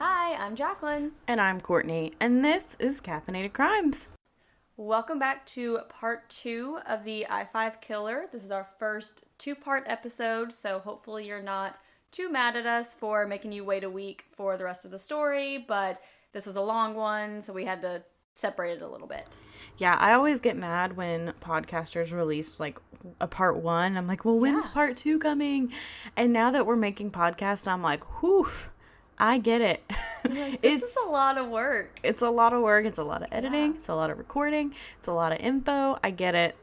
Hi, I'm Jaclyn. And I'm Courtney, and this is Caffeinated Crimes. Welcome back to part 2 of the I-5 Killer. This is our first 2-part episode, so hopefully you're not too mad at us for making you wait a week for the rest of the story, but this was a long one, so we had to separate it a little bit. Yeah, I always get mad when podcasters release like a part 1. I'm like, well, when's part 2 coming? And now that we're making podcasts, I'm like, whew, I get it. Like, this is a lot of work. It's a lot of work. It's a lot of editing. It's a lot of recording. It's a lot of info. I get it.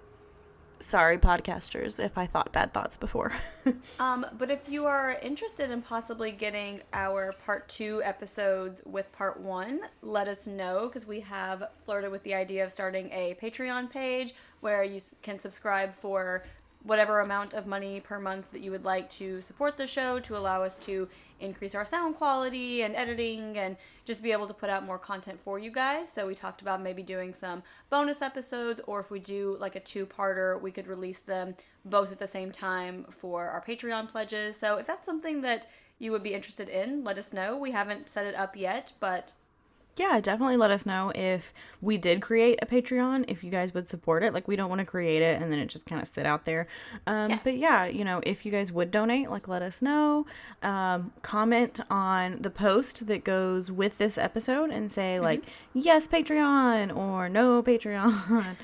Sorry, podcasters, if I thought bad thoughts before. But if you are interested in possibly getting our part 2 episodes with part 1, let us know, because we have flirted with the idea of starting a Patreon page where you can subscribe for whatever amount of money per month that you would like to support the show to allow us to increase our sound quality and editing and just be able to put out more content for you guys. So we talked about maybe doing some bonus episodes, or if we do like a 2-parter, we could release them both at the same time for our Patreon pledges. So if that's something that you would be interested in, let us know. We haven't set it up yet, but yeah, definitely let us know if we did create a Patreon, if you guys would support it. Like, we don't want to create it and then it just kind of sit out there. But yeah, you know, if you guys would donate, like, let us know. Comment on the post that goes with this episode and say, like, yes, Patreon, or no, Patreon.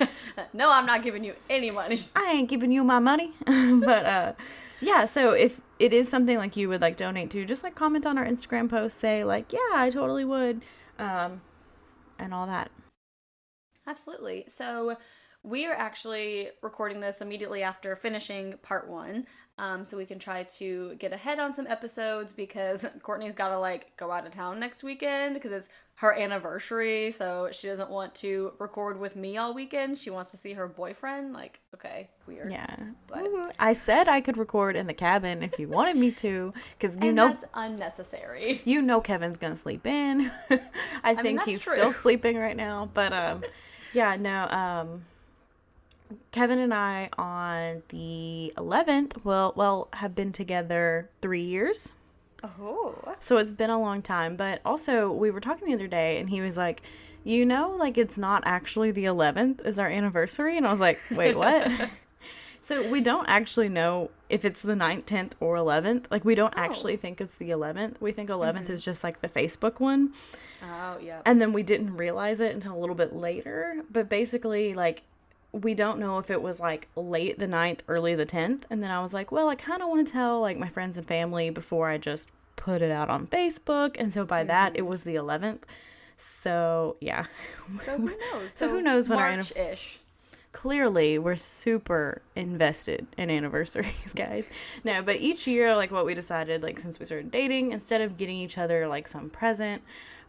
No, I'm not giving you any money. I ain't giving you my money. But, yeah, so if it is something, like, you would, like, donate to, just, like, comment on our Instagram post, say, like, yeah, I totally would. And all that. Absolutely. So we are actually recording this immediately after finishing part 1, so we can try to get ahead on some episodes, because Courtney's got to like go out of town next weekend because it's her anniversary, so she doesn't want to record with me all weekend. She wants to see her boyfriend. Like, okay, weird. Yeah. But I said I could record in the cabin if you wanted me to, because you know that's unnecessary. You know Kevin's gonna sleep in. I think he's still sleeping right now, but yeah, no. Kevin and I on the 11th will have been together 3 years. Oh. So it's been a long time, but also we were talking the other day and he was like, you know, like, it's not actually the 11th is our anniversary. And I was like, wait, what? So we don't actually know if it's the 9th, 10th, or 11th. Like, we don't actually think it's the 11th. We think 11th is just, like, the Facebook one. Oh, yeah. And then we didn't realize it until a little bit later. But basically, like, we don't know if it was, like, late the 9th, early the 10th. And then I was like, well, I kind of want to tell, like, my friends and family before I just put it out on Facebook. And so by that, it was the 11th. So, yeah. So who knows? So who knows when March-ish. Clearly, we're super invested in anniversaries, guys. No, but each year, like, what we decided, like, since we started dating, instead of getting each other, like, some present,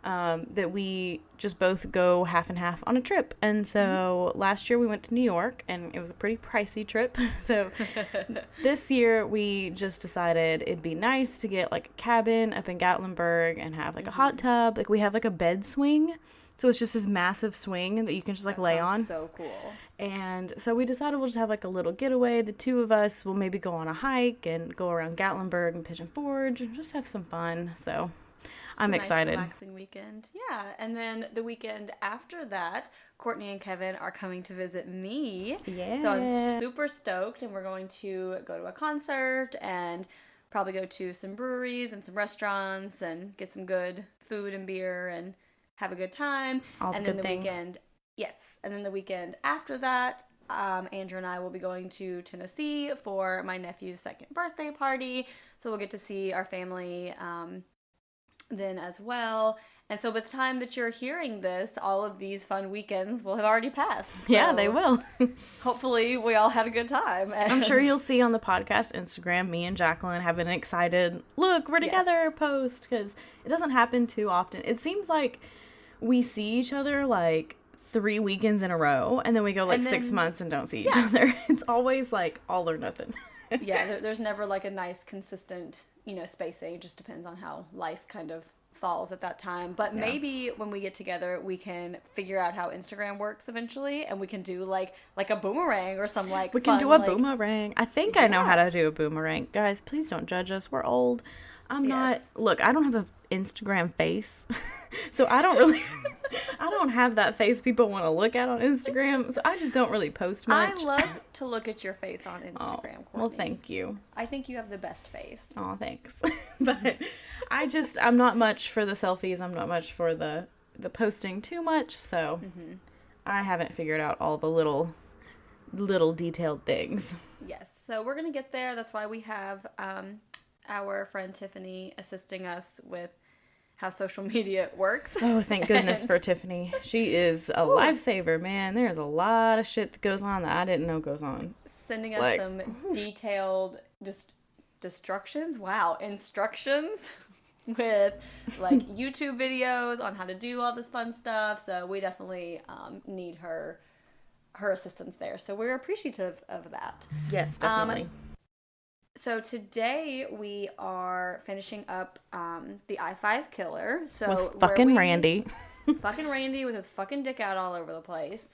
that we just both go half and half on a trip. And so last year we went to New York, and it was a pretty pricey trip. So this year we just decided it'd be nice to get, like, a cabin up in Gatlinburg and have, like, a hot tub. Like, we have, like, a bed swing. So it's just this massive swing that you can just, like, lay on. So cool. And so we decided we'll just have, like, a little getaway. The two of us will maybe go on a hike and go around Gatlinburg and Pigeon Forge and just have some fun. So I'm excited. Nice, relaxing weekend. Yeah. And then the weekend after that, Courtney and Kevin are coming to visit me. Yeah. So I'm super stoked, and we're going to go to a concert and probably go to some breweries and some restaurants and get some good food and beer and have a good time. And then the weekend, and then the weekend after that, Andrew and I will be going to Tennessee for my nephew's 2nd birthday party. So we'll get to see our family then as well. And so by the time that you're hearing this, all of these fun weekends will have already passed. So yeah, they will. Hopefully we all had a good time. And I'm sure you'll see on the podcast Instagram me and Jaclyn having an excited, look, we're together post, because it doesn't happen too often. It seems like we see each other, like, 3 weekends in a row, and then we go, like, 6 months and don't see each other. It's always, like, all or nothing. Yeah, there's never, like, a nice, consistent, spacing. It just depends on how life kind of falls at that time. But maybe when we get together, we can figure out how Instagram works eventually, and we can do, like a boomerang or some, like, we fun, can do a boomerang. I think I know how to do a boomerang. Guys, please don't judge us. We're old. I'm not. Look, I don't have Instagram face. So I don't really, I don't have that face people want to look at on Instagram. So I just don't really post much. I love to look at your face on Instagram, Courtney. Well, thank you. I think you have the best face. Oh, thanks. But I'm not much for the selfies. I'm not much for the posting too much. So I haven't figured out all the little detailed things. Yes. So we're going to get there. That's why we have our friend Tiffany assisting us with how social media works. Oh, thank goodness for Tiffany. She is a lifesaver, man. There's a lot of shit that goes on that I didn't know goes on. Sending us some detailed instructions with like YouTube videos on how to do all this fun stuff. So we definitely need her assistance there. So we're appreciative of that. Yes, definitely. So today we are finishing up the I-5 killer. So with fucking Randy. Fucking Randy with his fucking dick out all over the place.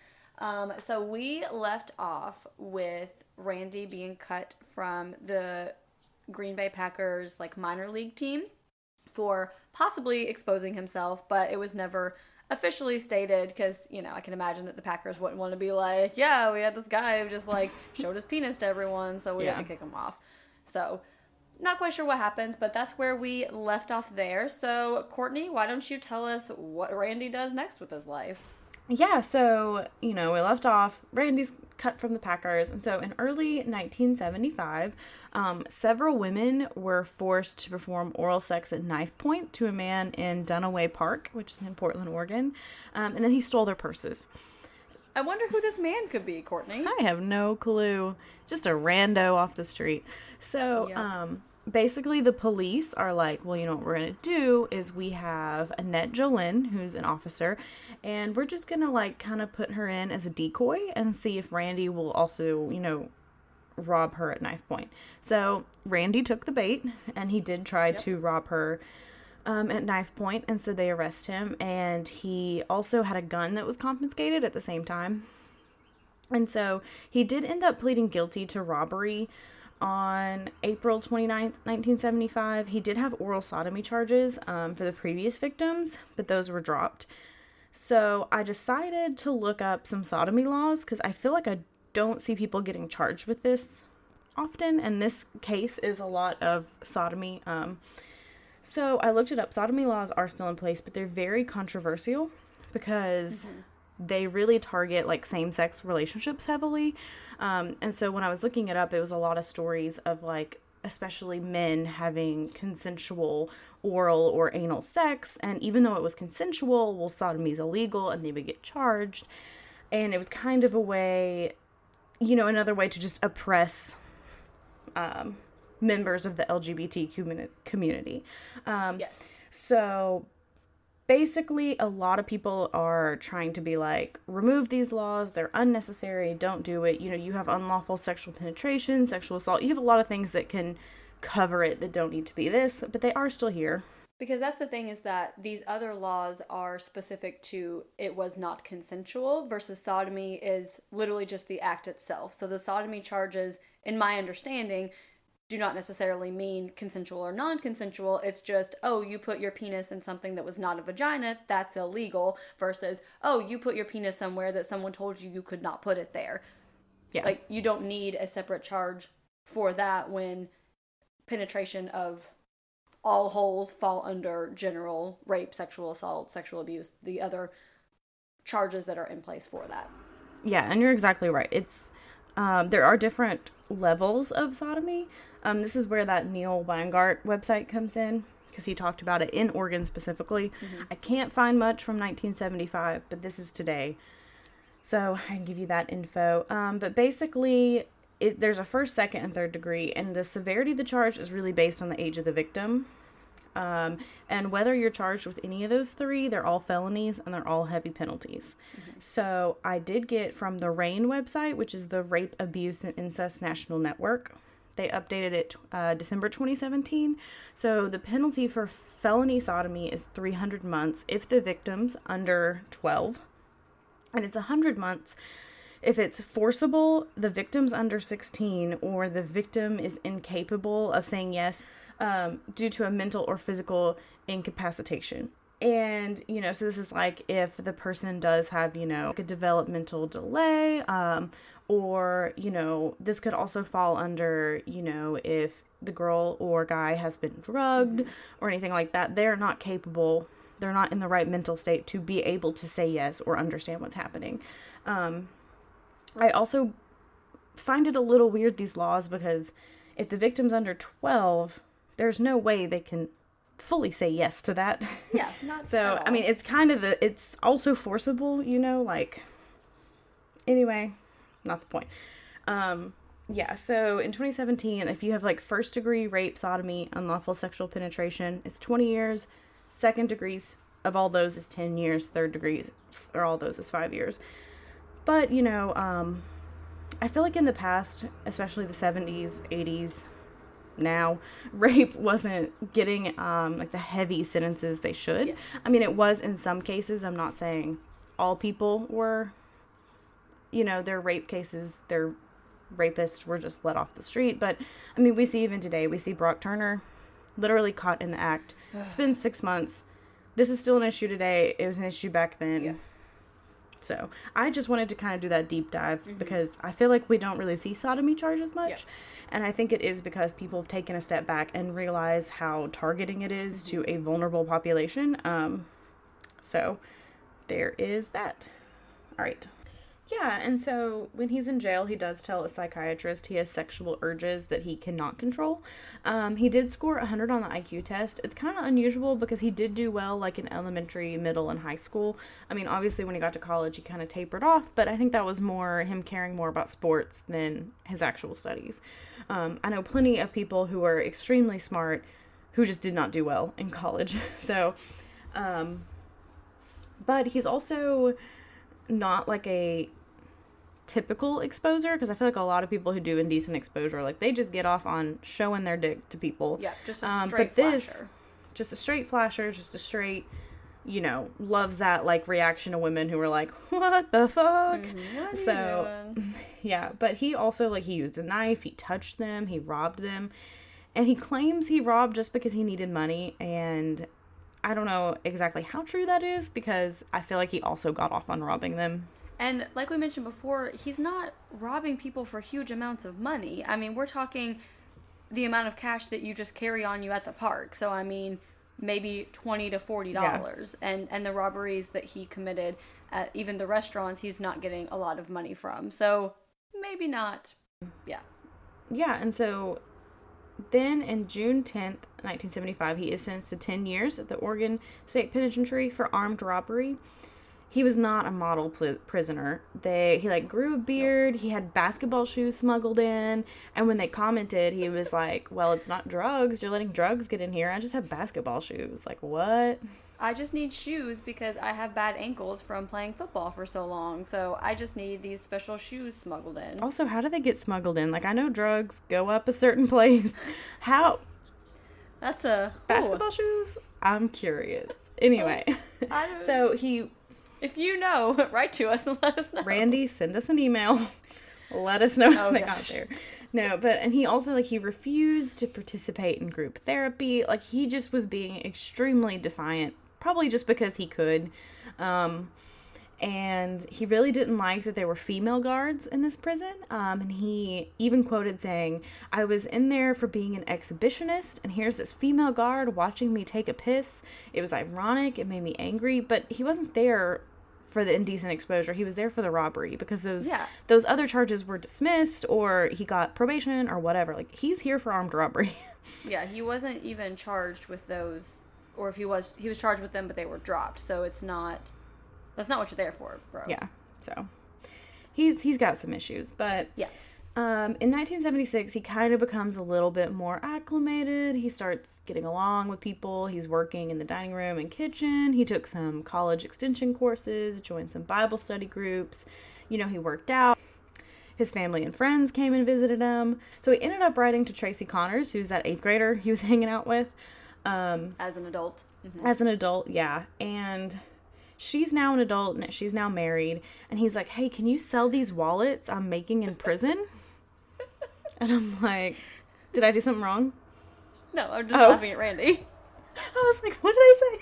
So we left off with Randy being cut from the Green Bay Packers like minor league team for possibly exposing himself, but it was never officially stated because, I can imagine that the Packers wouldn't want to be like, yeah, we had this guy who just like showed his penis to everyone, so we had to kick him off. So, not quite sure what happens, but that's where we left off there. So, Courtney, why don't you tell us what Randy does next with his life? Yeah, so, we left off, Randy's cut from the Packers, and so in early 1975, several women were forced to perform oral sex at knife point to a man in Dunaway Park, which is in Portland, Oregon, and then he stole their purses. I wonder who this man could be, Courtney. I have no clue. Just a rando off the street. So, basically the police are like, well, what we're going to do is we have Annette Jolin, who's an officer, and we're just going to like kind of put her in as a decoy and see if Randy will also, rob her at knife point. So Randy took the bait and he did try to rob her at knife point, and so they arrest him, and he also had a gun that was confiscated at the same time. And so he did end up pleading guilty to robbery on April 29th, 1975. He did have oral sodomy charges for the previous victims, but those were dropped. So I decided to look up some sodomy laws because I feel like I don't see people getting charged with this often, and this case is a lot of sodomy. So I looked it up. Sodomy laws are still in place, but they're very controversial because they really target like same-sex relationships heavily. And so when I was looking it up, it was a lot of stories of like, especially men having consensual oral or anal sex. And even though it was consensual, well, sodomy is illegal and they would get charged. And it was kind of a way, another way to just oppress members of the LGBT community. Yes. So basically, a lot of people are trying to be like, remove these laws. They're unnecessary. Don't do it. You have unlawful sexual penetration, sexual assault. You have a lot of things that can cover it that don't need to be this, but they are still here. Because that's the thing, is that these other laws are specific to it was not consensual versus sodomy is literally just the act itself. So the sodomy charges, in my understanding, do not necessarily mean consensual or non-consensual. It's just, you put your penis in something that was not a vagina, that's illegal, versus, you put your penis somewhere that someone told you could not put it there. Yeah. Like, you don't need a separate charge for that when penetration of all holes fall under general rape, sexual assault, sexual abuse, the other charges that are in place for that. Yeah, and you're exactly right. It's there are different levels of sodomy. This is where that Neil Weingart website comes in, because he talked about it in Oregon specifically. I can't find much from 1975, but this is today, so I can give you that info. But basically, there's a first, second, and third degree, and the severity of the charge is really based on the age of the victim. And whether you're charged with any of those three, they're all felonies and they're all heavy penalties. So I did get from the RAIN website, which is the Rape, Abuse, and Incest National Network. They updated it December 2017. So the penalty for felony sodomy is 300 months if the victim's under 12. And it's 100 months if it's forcible, the victim's under 16, or the victim is incapable of saying yes. due to a mental or physical incapacitation. And, so this is like if the person does have, like a developmental delay, or, this could also fall under, if the girl or guy has been drugged or anything like that, they're not capable, they're not in the right mental state to be able to say yes or understand what's happening. I also find it a little weird, these laws, because if the victim's under 12, there's no way they can fully say yes to that. Yeah, not so at all. I mean, it's kind of it's also forcible, anyway, not the point. Yeah, so in 2017, if you have like first degree rape, sodomy, unlawful sexual penetration, it's 20 years. Second degrees of all those is 10 years. Third degrees or all those is 5 years. But, I feel like in the past, especially the 70s, 80s, now, rape wasn't getting like the heavy sentences they should. Yeah. I mean, it was in some cases. I'm not saying all people were, their rape cases, their rapists were just let off the street. But I mean, we see even today, we see Brock Turner literally caught in the act. It's been 6 months. This is still an issue today. It was an issue back then. Yeah. So I just wanted to kind of do that deep dive because I feel like we don't really see sodomy charges much. Yeah. And I think it is because people have taken a step back and realize how targeting it is to a vulnerable population. So there is that. All right. Yeah, and so when he's in jail, he does tell a psychiatrist he has sexual urges that he cannot control. He did score 100 on the IQ test. It's kind of unusual because he did do well, like in elementary, middle, and high school. I mean, obviously when he got to college, he kind of tapered off, but I think that was more him caring more about sports than his actual studies. I know plenty of people who are extremely smart who just did not do well in college. So, but he's also not like a typical exposer, because I feel like a lot of people who do indecent exposure, like they just get off on showing their dick to people. Yeah, just a straight flasher. Just a straight flasher, just a straight, loves that like reaction to women who are like, what the fuck? What are you doing? Yeah, but he also like he used a knife, he touched them, he robbed them, and he claims he robbed just because he needed money, and I don't know exactly how true that is because I feel like he also got off on robbing them. And like we mentioned before, he's not robbing people for huge amounts of money. I mean, we're talking the amount of cash that you just carry on you at the park. So, I mean, maybe $20 to $40. Yeah. And the robberies that he committed at even the restaurants, he's not getting a lot of money from. So, maybe not. Yeah. Yeah, and so then in June 10th, 1975, he is sentenced to 10 years at the Oregon State Penitentiary for armed robbery. He was not a model prisoner. He like grew a beard. He had basketball shoes smuggled in. And when they commented, he was like, well, it's not drugs. You're letting drugs get in here. I just have basketball shoes. Like, what? I just need shoes because I have bad ankles from playing football for so long. So I just need these special shoes smuggled in. Also, how do they get smuggled in? Like, I know drugs go up a certain place. How? That's a... Basketball shoes? I'm curious. Anyway. So he... If you know, write to us and let us know. Randy, send us an email. Let us know how they got there. No, and he also, like, he refused to participate in group therapy. Like, he just was being extremely defiant, probably just because he could. And he really didn't like that there were female guards in this prison. And he even quoted saying, I was in there for being an exhibitionist, and here's this female guard watching me take a piss. It was ironic. It made me angry. But he wasn't there for the indecent exposure. He was there for the robbery because those other charges were dismissed, or he got probation or whatever. Like, he's here for armed robbery. Yeah, he wasn't even charged with those, or if he was charged with them, but they were dropped. So that's not what you're there for, bro. Yeah. So he's got some issues, but yeah. In 1976, he kind of becomes a little bit more acclimated. He starts getting along with people. He's working in the dining room and kitchen. He took some college extension courses, joined some Bible study groups. He worked out. His family and friends came and visited him. So he ended up writing to Tracy Connors, who's that 8th grader he was hanging out with. As an adult. Mm-hmm. As an adult, yeah. And she's now an adult, and she's now married. And he's like, hey, can you sell these wallets I'm making in prison? And I'm like, did I do something wrong? No, I'm just laughing at Randy. I was like, what did I say?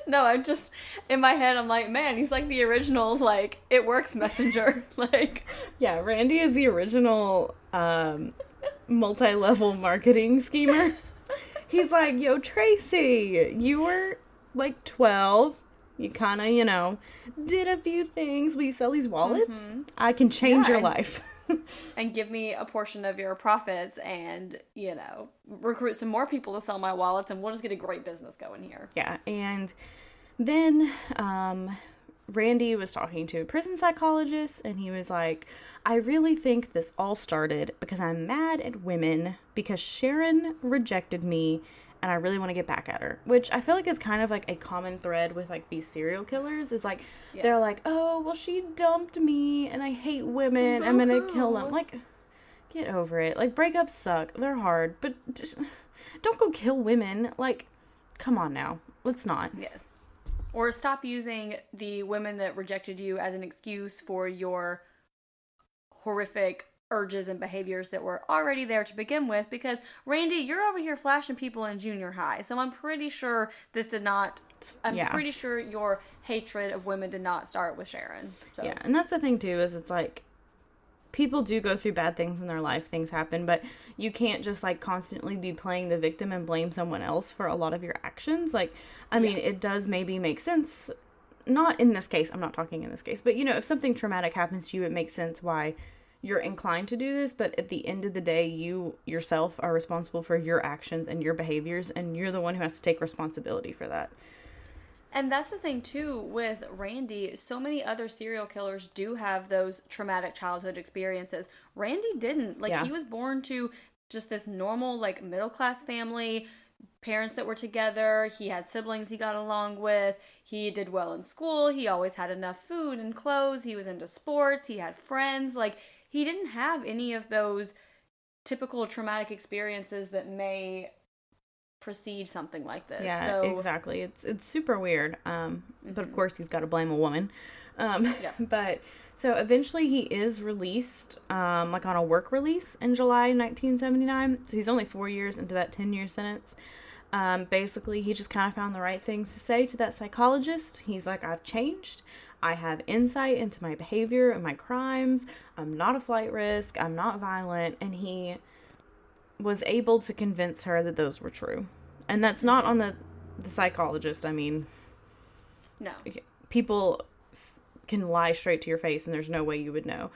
No, I'm just, in my head, I'm like, man, he's like the original, like, it works messenger. Like, yeah, Randy is the original multi-level marketing schemer. He's like, yo, Tracy, you were like 12. You kind of, did a few things. Will you sell these wallets? I can change your life. And give me a portion of your profits and, recruit some more people to sell my wallets, and we'll just get a great business going here. Yeah, and then Randy was talking to a prison psychologist, and he was like, I really think this all started because I'm mad at women because Sharon rejected me, and I really want to get back at her. Which I feel like is kind of like a common thread with like these serial killers. Is like, they're like, oh, well, she dumped me, and I hate women. I'm gonna kill them. Like, get over it. Like, breakups suck. They're hard. But just don't go kill women. Like, come on now. Let's not. Yes. Or stop using the women that rejected you as an excuse for your horrific urges and behaviors that were already there to begin with, because Randy, you're over here flashing people in junior high, so I'm pretty sure pretty sure your hatred of women did not start with Sharon. So. Yeah, and that's the thing too, is it's like, people do go through bad things in their life, things happen, but you can't just like constantly be playing the victim and blame someone else for a lot of your actions. Like, I mean, it does maybe make sense, not in this case, I'm not talking in this case, but if something traumatic happens to you, it makes sense why you're inclined to do this, but at the end of the day, you yourself are responsible for your actions and your behaviors, and you're the one who has to take responsibility for that. And that's the thing, too, with Randy. So many other serial killers do have those traumatic childhood experiences. Randy didn't. Like, he was born to just this normal, like, middle-class family, parents that were together. He had siblings he got along with. He did well in school. He always had enough food and clothes. He was into sports. He had friends. Like, he didn't have any of those typical traumatic experiences that may precede something like this. Yeah, so, exactly. It's super weird. But of course he's got to blame a woman. But so eventually he is released, like on a work release in July 1979. So he's only 4 years into that 10-year sentence. Basically he just kind of found the right things to say to that psychologist. He's like, I've changed. I have insight into my behavior and my crimes. I'm not a flight risk. I'm not violent. And he was able to convince her that those were true. And that's not on the psychologist. I mean, no. People can lie straight to your face and there's no way you would know.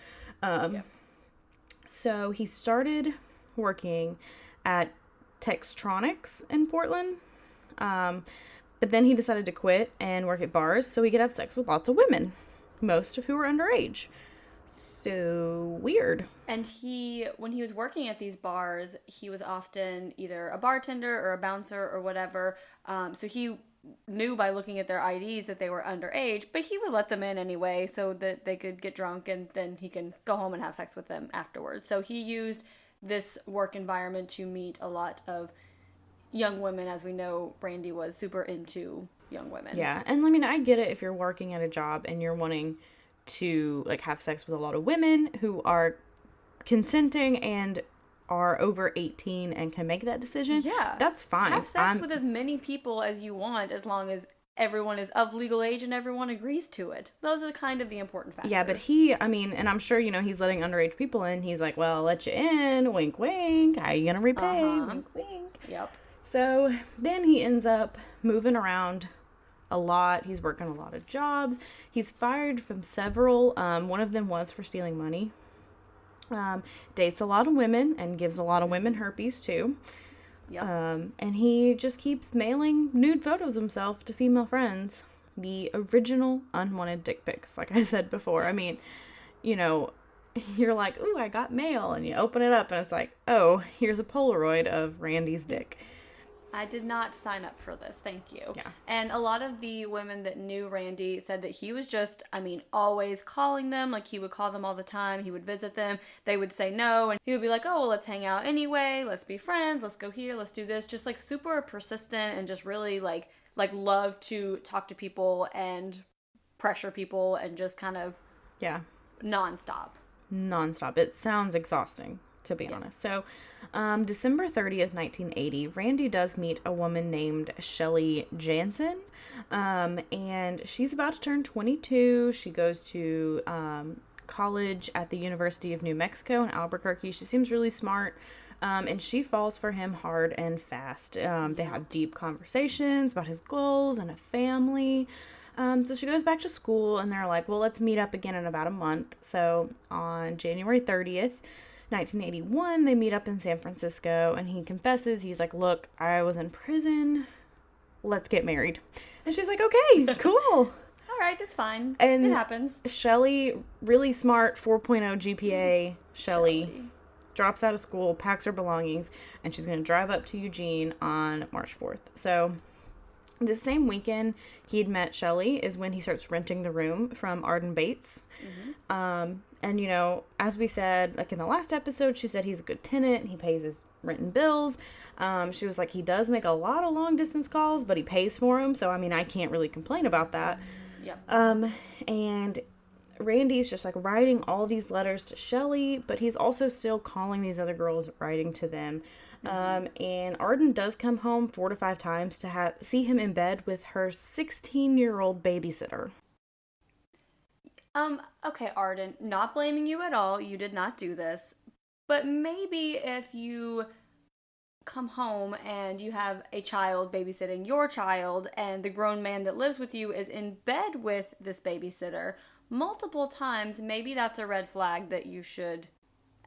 So he started working at Textronics in Portland. But then he decided to quit and work at bars so he could have sex with lots of women, most of who were underage. So weird. And when he was working at these bars, he was often either a bartender or a bouncer or whatever. So he knew by looking at their IDs that they were underage, but he would let them in anyway so that they could get drunk and then he can go home and have sex with them afterwards. So he used this work environment to meet a lot of young women. As we know, Randy was super into young women. Yeah, and I mean, I get it if you're working at a job and you're wanting to like have sex with a lot of women who are consenting and are over 18 and can make that decision. Yeah, that's fine. Have sex with as many people as you want, as long as everyone is of legal age and everyone agrees to it. Those are kind of the important factors. Yeah, but and I'm sure, he's letting underage people in. He's like, well, I'll let you in. Wink, wink. How are you going to repay? Wink, wink. Yep. So then he ends up moving around a lot. He's working a lot of jobs. He's fired from several. One of them was for stealing money. Dates a lot of women and gives a lot of women herpes too. Yep. And he just keeps mailing nude photos of himself to female friends. The original unwanted dick pics, like I said before. Yes. I mean, you're like, ooh, I got mail. And you open it up and it's like, oh, here's a Polaroid of Randy's dick. I did not sign up for this. Thank you. Yeah. And a lot of the women that knew Randy said that he was just, always calling them. Like, he would call them all the time. He would visit them. They would say no. And he would be like, oh, well, let's hang out anyway. Let's be friends. Let's go here. Let's do this. Just, like, super persistent and just really, like love to talk to people and pressure people and just kind of... Yeah. Nonstop. It sounds exhausting, to be honest. So, December 30th, 1980, Randy does meet a woman named Shelly Janssen. And she's about to turn 22. She goes to college at the University of New Mexico in Albuquerque. She seems really smart. And she falls for him hard and fast. They have deep conversations about his goals and a family. So she goes back to school, and they're like, well, let's meet up again in about a month. So on January 30th, 1981, they meet up in San Francisco, and he confesses. He's like, look, I was in prison. Let's get married. And she's like, okay, cool. All right, it's fine. And it happens. Shelly, really smart, 4.0 GPA. Shelly drops out of school, packs her belongings, and she's going to drive up to Eugene on March 4th. So this same weekend he'd met Shelly is when he starts renting the room from Arden Bates. And, you know, as we said, like in the last episode, she said he's a good tenant. He pays his rent and bills. She was like, he does make a lot of long distance calls, but he pays for them. So, I mean, I can't really complain about that. Yep. And Randy's just like writing all these letters to Shelly, but he's also still calling these other girls, writing to them. And Arden does come home 4 to 5 times to see him in bed with her 16-year-old babysitter. Okay, Arden, not blaming you at all. You did not do this. But maybe if you come home and you have a child babysitting your child, and the grown man that lives with you is in bed with this babysitter multiple times, maybe that's a red flag that you should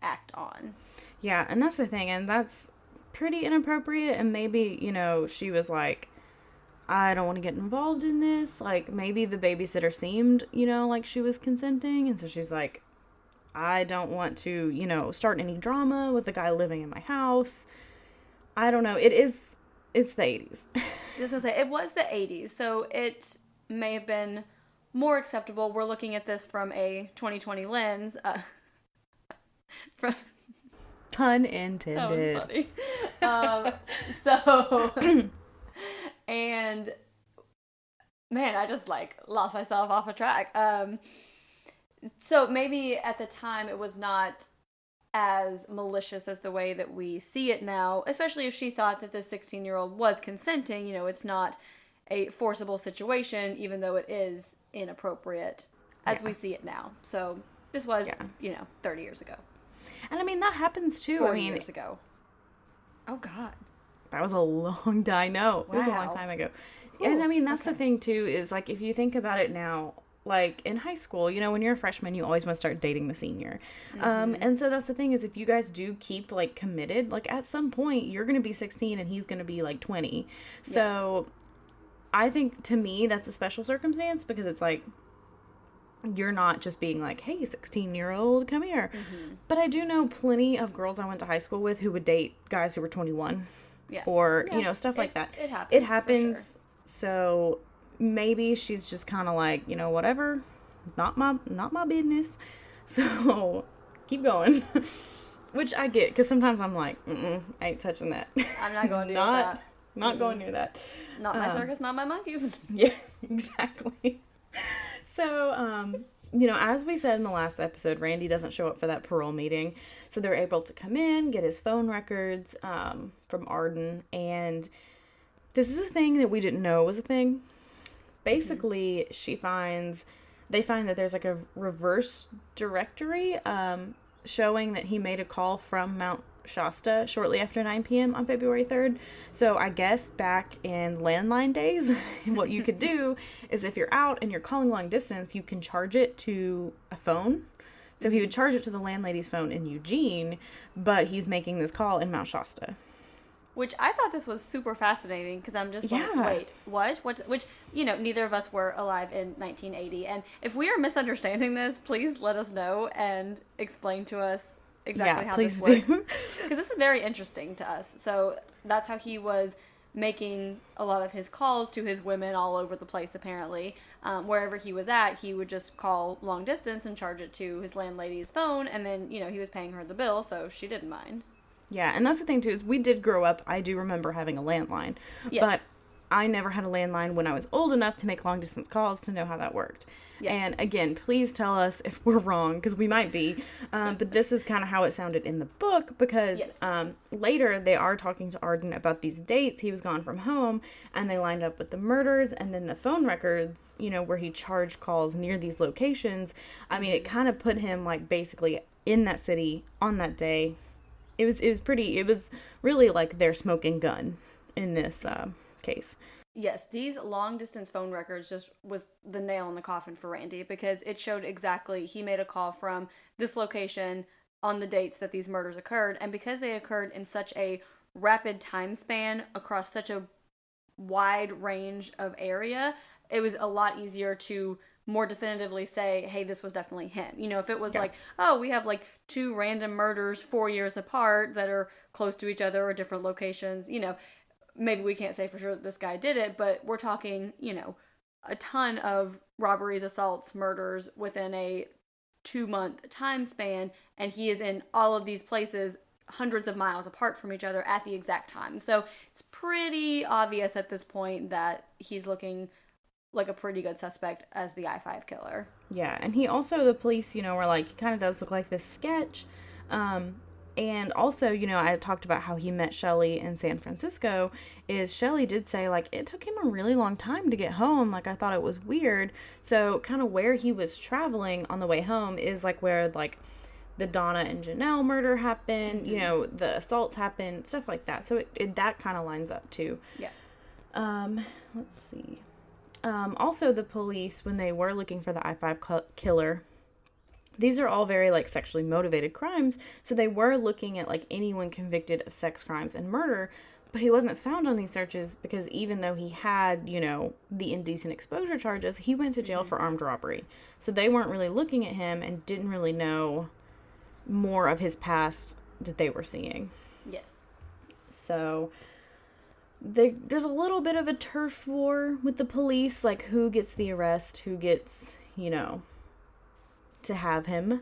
act on. Yeah, and that's the thing, and that's pretty inappropriate. And maybe, you know, she was like, I don't want to get involved in this. Like, maybe the babysitter seemed, you know, like she was consenting, and so she's like, I don't want to, you know, start any drama with the guy living in my house. I don't know. It's the 80s. I was gonna say, it was the 80s, so it may have been more acceptable. We're looking at this from a 2020 lens. From Pun intended. That was funny. And man, I just like lost myself off a track. So maybe at the time it was not as malicious as the way that we see it now, especially if she thought that the 16-year-old was consenting. You know, it's not a forcible situation, even though it is inappropriate as we see it now. So this was, 30 years ago. And I mean, that happens too. 40 years ago. Oh, God. That was a long time. I know. Wow. It was a long time ago. Ooh, and I mean, that's the thing too, is like, if you think about it now, like in high school, you know, when you're a freshman, you always want to start dating the senior. And so that's the thing, is if you guys do keep like committed, like at some point you're going to be 16 and he's going to be like 20. So I think, to me, that's a special circumstance, because it's like, you're not just being like, hey, 16-year-old, come here. But I do know plenty of girls I went to high school with who would date guys who were 21 or, you know, stuff like that. It happens. For sure. So maybe she's just kind of like, you know, whatever, not my business. So keep going. Which I get, because sometimes I'm like, I ain't touching that. I'm not going to do that. Not going near that. Not my circus, not my monkeys. Yeah, exactly. So, you know, as we said in the last episode, Randy doesn't show up for that parole meeting. So they're able to come in, get his phone records from Arden. And this is a thing that we didn't know was a thing. Basically, they find that there's like a reverse directory showing that he made a call from Mount Shasta shortly after 9 p.m. on February 3rd. So I guess back in landline days, what you could do is, if you're out and you're calling long distance, you can charge it to a phone. So he would charge it to the landlady's phone in Eugene, but he's making this call in Mount Shasta. Which I thought this was super fascinating, because I'm just like, wait, what? Which, you know, neither of us were alive in 1980. And if we are misunderstanding this, please let us know and explain to us exactly how this works. Because this is very interesting to us. So that's how he was making a lot of his calls to his women all over the place, apparently. Wherever he was at, he would just call long distance and charge it to his landlady's phone. And then, you know, he was paying her the bill, so she didn't mind. Yeah, and that's the thing, too, is we did grow up. I do remember having a landline. Yes. I never had a landline when I was old enough to make long distance calls to know how that worked. Yeah. And again, please tell us if we're wrong, because we might be. But this is kind of how it sounded in the book, because later they are talking to Arden about these dates he was gone from home, and they lined up with the murders, and then the phone records, you know, where he charged calls near these locations. I mean, it kind of put him, like, basically in that city on that day. It was really like their smoking gun in this case. Yes, these long distance phone records just was the nail in the coffin for Randy, because it showed exactly he made a call from this location on the dates that these murders occurred, and because they occurred in such a rapid time span across such a wide range of area, it was a lot easier to more definitively say, hey, this was definitely him. You know, if it was like, oh, we have like 2 random murders 4 years apart that are close to each other or different locations, you know, maybe we can't say for sure that this guy did it, but we're talking, you know, a ton of robberies, assaults, murders within a 2-month time span, and he is in all of these places hundreds of miles apart from each other at the exact time. So it's pretty obvious at this point that he's looking like a pretty good suspect as the I-5 killer. Yeah, and he also, the police, you know, were like, he kind of does look like this sketch. And also, you know, I talked about how he met Shelly in San Francisco, is Shelly did say, like, it took him a really long time to get home. Like, I thought it was weird. So kind of where he was traveling on the way home is, like, where, like, the Donna and Janelle murder happened, you know, the assaults happened, stuff like that. So it that kind of lines up, too. Yeah. Let's see. Also, the police, when they were looking for the I-5 killer, these are all very, like, sexually motivated crimes, so they were looking at, like, anyone convicted of sex crimes and murder, but he wasn't found on these searches because even though he had, you know, the indecent exposure charges, he went to jail for armed robbery. So they weren't really looking at him and didn't really know more of his past that they were seeing. Yes. So there's a little bit of a turf war with the police, like who gets the arrest, who gets, you know, to have him.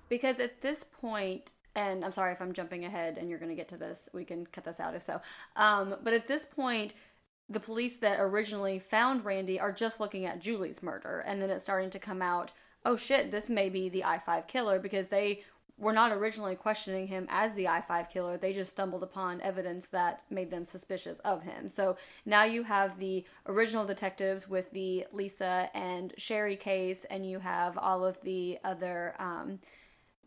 Because at this point, and I'm sorry if I'm jumping ahead and you're going to get to this, we can cut this out if so. But at this point, the police that originally found Randy are just looking at Julie's murder. And then it's starting to come out, oh shit, this may be the I-5 killer, because they were not originally questioning him as the I-5 killer. They just stumbled upon evidence that made them suspicious of him. So now you have the original detectives with the Lisa and Sherry case, and you have all of the other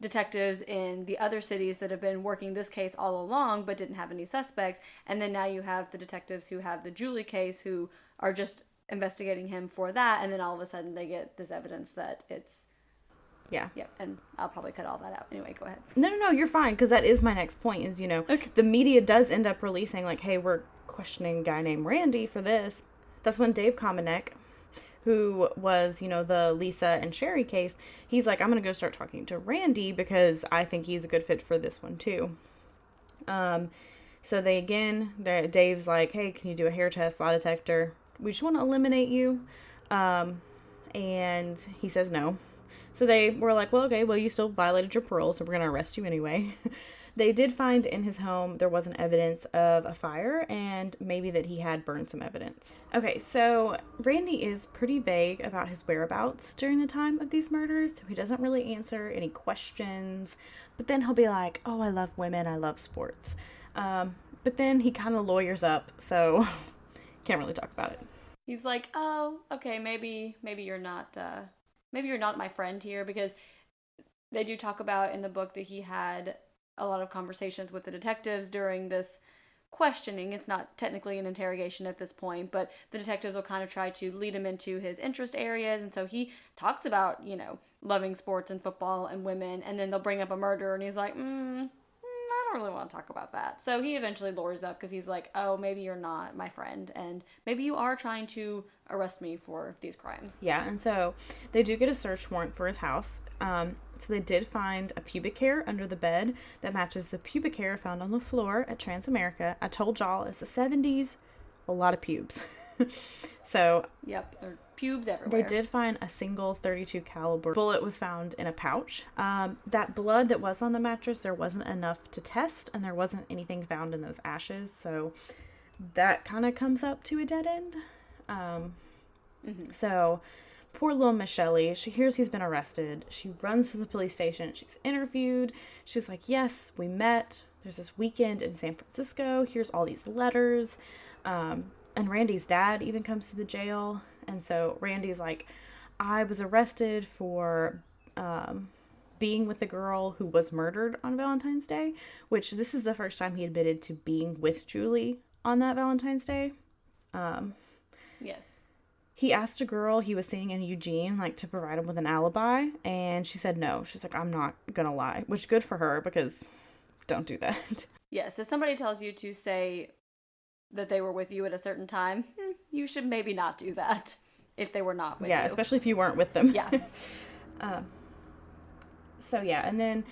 detectives in the other cities that have been working this case all along but didn't have any suspects. And then now you have the detectives who have the Julie case who are just investigating him for that, and then all of a sudden they get this evidence that it's... Yeah, and I'll probably cut all that out. Anyway, go ahead. No, you're fine, because that is my next point, is, you know, the media does end up releasing, like, hey, we're questioning a guy named Randy for this. That's when Dave Komanek, who was, you know, the Lisa and Sherry case, he's like, I'm going to go start talking to Randy because I think he's a good fit for this one, too. So Dave's like, hey, can you do a hair test, lie detector? We just want to eliminate you. And he says no. So they were like, well, okay, well, you still violated your parole, so we're going to arrest you anyway. They did find in his home there wasn't evidence of a fire and maybe that he had burned some evidence. Okay, so Randy is pretty vague about his whereabouts during the time of these murders, so he doesn't really answer any questions. But then he'll be like, oh, I love women, I love sports. But then he kind of lawyers up, so can't really talk about it. He's like, oh, okay, maybe you're not... Maybe you're not my friend here, because they do talk about in the book that he had a lot of conversations with the detectives during this questioning. It's not technically an interrogation at this point, but the detectives will kind of try to lead him into his interest areas. And so he talks about, you know, loving sports and football and women, and then they'll bring up a murder and he's like, I don't really want to talk about that. So he eventually lawyers up because he's like, oh, maybe you're not my friend, and maybe you are trying to arrest me for these crimes. Yeah, and so they do get a search warrant for his house. So they did find a pubic hair under the bed that matches the pubic hair found on the floor at Transamerica. I told y'all, it's the 70s, a lot of pubes. So yep, there are pubes everywhere. They did find a single .32 caliber bullet was found in a pouch. That blood that was on the mattress, there wasn't enough to test, and there wasn't anything found in those ashes. So that kind of comes up to a dead end. So poor little Miss Shelly, she hears he's been arrested. She runs to the police station. She's interviewed. She's like, yes, we met. There's this weekend in San Francisco. Here's all these letters. And Randy's dad even comes to the jail. And so Randy's like, I was arrested for being with a girl who was murdered on Valentine's Day, which this is the first time he admitted to being with Julie on that Valentine's Day. Yes. He asked a girl he was seeing in Eugene, like, to provide him with an alibi, and she said no. She's like, I'm not gonna lie, which good for her, because don't do that. Yes, if somebody tells you to say that they were with you at a certain time, you should maybe not do that if they were not with you. Yeah, especially if you weren't with them. Yeah. So, yeah, and then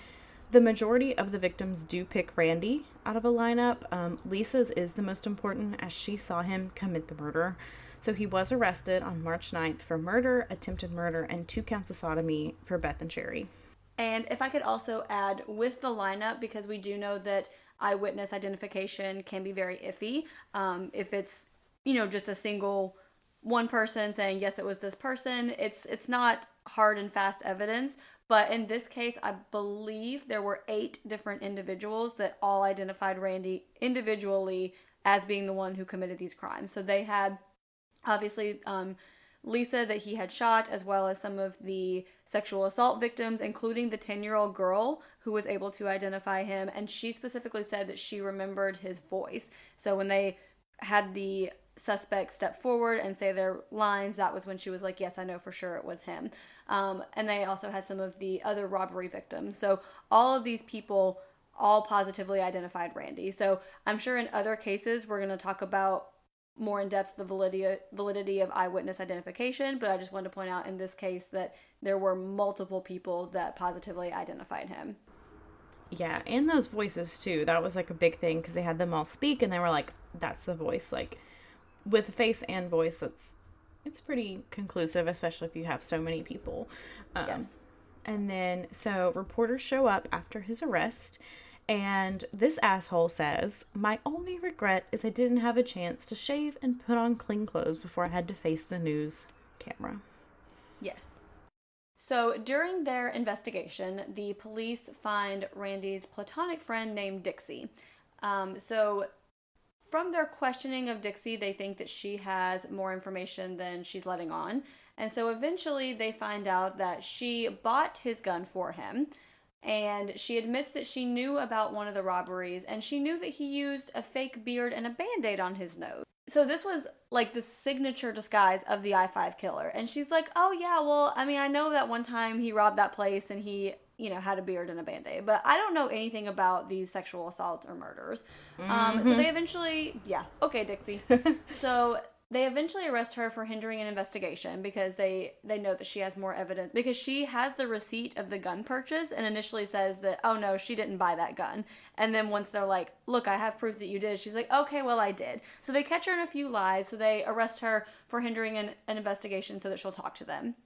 the majority of the victims do pick Randy out of a lineup. Lisa's is the most important, as she saw him commit the murder. So he was arrested on March 9th for murder, attempted murder, and 2 counts of sodomy for Beth and Sherry. And if I could also add with the lineup, because we do know that eyewitness identification can be very iffy. If it's, just a single one person saying, yes, it was this person, it's not hard and fast evidence. But in this case, I believe there were 8 different individuals that all identified Randy individually as being the one who committed these crimes. So they had, obviously, Lisa that he had shot, as well as some of the sexual assault victims, including the 10-year-old girl who was able to identify him. And she specifically said that she remembered his voice. So when they had the suspect step forward and say their lines, that was when she was like, yes, I know for sure it was him. And they also had some of the other robbery victims. So all of these people all positively identified Randy. So I'm sure in other cases we're going to talk about more in depth the validity of eyewitness identification, but I just wanted to point out in this case that there were multiple people that positively identified him. Yeah, and those voices too. That was like a big thing because they had them all speak and they were like, that's the voice. Like with face and voice, it's pretty conclusive, especially if you have so many people. Yes. And then, so reporters show up after his arrest, and this asshole says, my only regret is I didn't have a chance to shave and put on clean clothes before I had to face the news camera. Yes. So during their investigation, the police find Randy's platonic friend named Dixie. So from their questioning of Dixie, they think that she has more information than she's letting on. And so eventually they find out that she bought his gun for him. And she admits that she knew about one of the robberies, and she knew that he used a fake beard and a Band-Aid on his nose. So this was like the signature disguise of the I-5 killer. And she's like, oh yeah, well, I mean, I know that one time he robbed that place and he, had a beard and a Band-Aid, but I don't know anything about these sexual assaults or murders. So they eventually, okay, Dixie. So they eventually arrest her for hindering an investigation because they know that she has more evidence, because she has the receipt of the gun purchase and initially says that, oh no, she didn't buy that gun. And then once they're like, look, I have proof that you did, she's like, okay, well, I did. So they catch her in a few lies, so they arrest her for hindering an investigation so that she'll talk to them.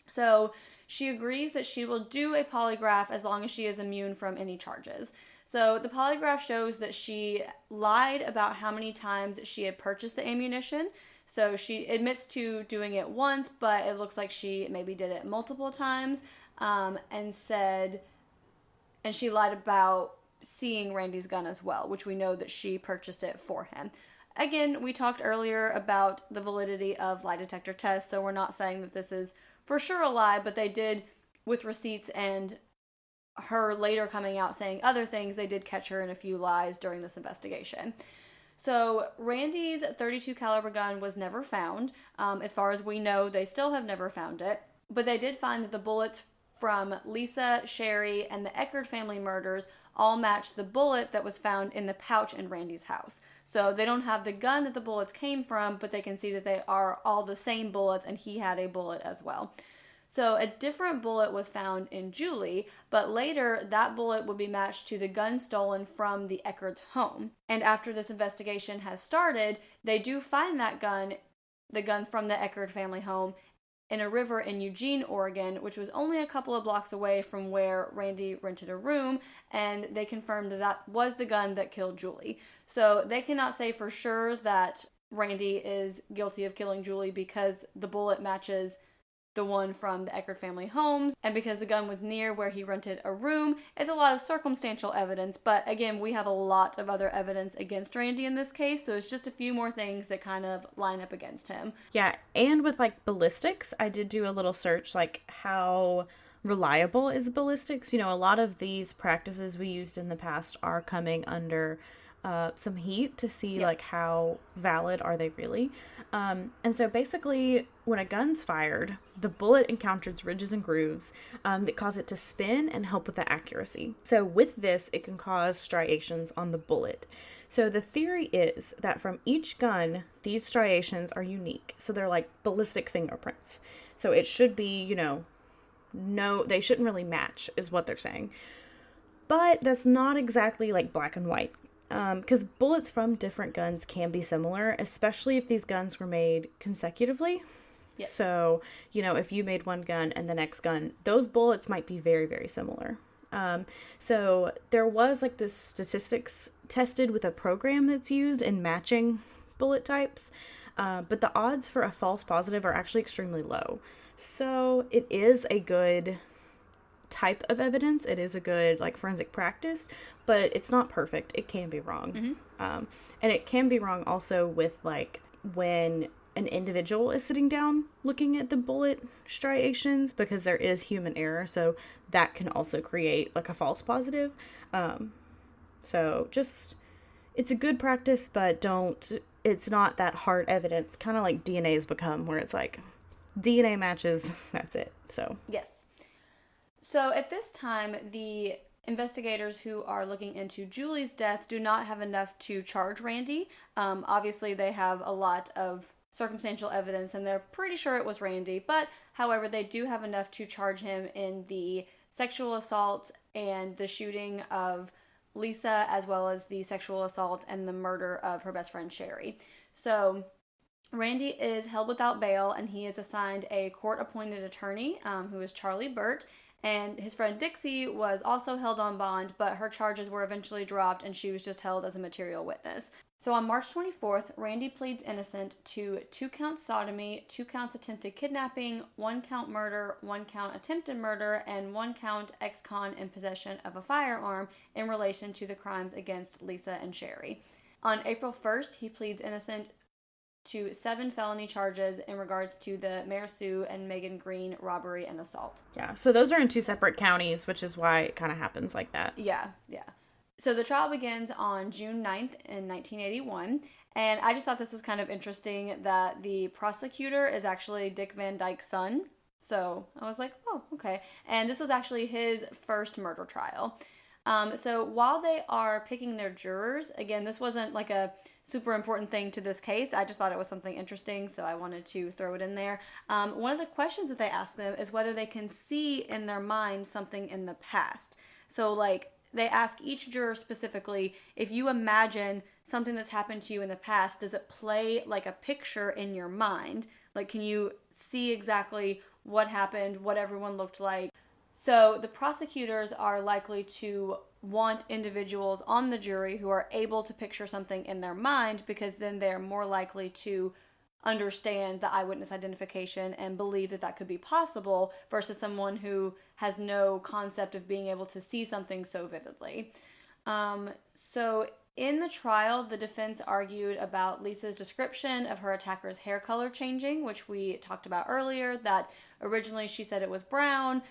So she agrees that she will do a polygraph as long as she is immune from any charges. So the polygraph shows that she lied about how many times she had purchased the ammunition. So she admits to doing it once, but it looks like she maybe did it multiple times, and she lied about seeing Randy's gun as well, which we know that she purchased it for him. Again, we talked earlier about the validity of lie detector tests, so we're not saying that this is for sure a lie, but they did, with receipts and her later coming out saying other things, they did catch her in a few lies during this investigation. So Randy's .32 caliber gun was never found. As far as we know, they still have never found it. But they did find that the bullets from Lisa, Sherry, and the Eckerd family murders all match the bullet that was found in the pouch in Randy's house. So they don't have the gun that the bullets came from, but they can see that they are all the same bullets, and he had a bullet as well. So a different bullet was found in Julie, but later that bullet would be matched to the gun stolen from the Eckerd's home. And after this investigation has started, they do find that gun, the gun from the Eckerd family home, in a river in Eugene, Oregon, which was only a couple of blocks away from where Randy rented a room, and they confirmed that that was the gun that killed Julie. So they cannot say for sure that Randy is guilty of killing Julie because the bullet matches the one from the Eckerd family homes, and because the gun was near where he rented a room. It's a lot of circumstantial evidence, but again, we have a lot of other evidence against Randy in this case, so it's just a few more things that kind of line up against him. Yeah, and with like ballistics, I did do a little search, like how reliable is ballistics. You know, a lot of these practices we used in the past are coming under some heat to see like how valid are they really. And so basically when a gun's fired, the bullet encounters ridges and grooves that cause it to spin and help with the accuracy. So with this, it can cause striations on the bullet. So the theory is that from each gun, these striations are unique. So they're like ballistic fingerprints. So it should be, you know, no, they shouldn't really match is what they're saying. But that's not exactly like black and white. Because bullets from different guns can be similar, especially if these guns were made consecutively. Yes. So, you know, if you made one gun and the next gun, those bullets might be very, very similar. So there was like this statistics tested with a program that's used in matching bullet types, but the odds for a false positive are actually extremely low. So it is a good type of evidence. It is a good like forensic practice, but it's not perfect. It can be wrong. Mm-hmm. And it can be wrong also with like when an individual is sitting down looking at the bullet striations, because there is human error. So that can also create like a false positive. So just, it's a good practice, but it's not that hard evidence, kind of like DNA has become, where it's like DNA matches, that's it. So yes. So at this time, the investigators who are looking into Julie's death do not have enough to charge Randy. Obviously, they have a lot of circumstantial evidence, and they're pretty sure it was Randy. But, however, they do have enough to charge him in the sexual assault and the shooting of Lisa, as well as the sexual assault and the murder of her best friend, Sherry. So Randy is held without bail, and he is assigned a court-appointed attorney, who is Charlie Burt. And his friend Dixie was also held on bond, but her charges were eventually dropped and she was just held as a material witness. So on March 24th, Randy pleads innocent to 2 counts sodomy, 2 counts attempted kidnapping, 1 count murder, 1 count attempted murder, and 1 count ex-con in possession of a firearm in relation to the crimes against Lisa and Sherry. On April 1st, he pleads innocent to 7 felony charges in regards to the Mare Sue and Megan Green robbery and assault. yeah, so those are in 2 separate counties, which is why it kind of happens like that. Yeah. So the trial begins on June 9th in 1981, and I just thought this was kind of interesting that the prosecutor is actually Dick Van Dyke's son. So I was like, oh, okay. And this was actually his first murder trial. So while they are picking their jurors, again, this wasn't like a super important thing to this case. I just thought it was something interesting, so I wanted to throw it in there. One of the questions that they ask them is whether they can see in their mind something in the past. So, like, they ask each juror specifically, if you imagine something that's happened to you in the past, does it play like a picture in your mind? Like, can you see exactly what happened, what everyone looked like? So the prosecutors are likely to want individuals on the jury who are able to picture something in their mind, because then they're more likely to understand the eyewitness identification and believe that that could be possible, versus someone who has no concept of being able to see something so vividly. So in the trial, the defense argued about Lisa's description of her attacker's hair color changing, which we talked about earlier, that originally she said it was brown,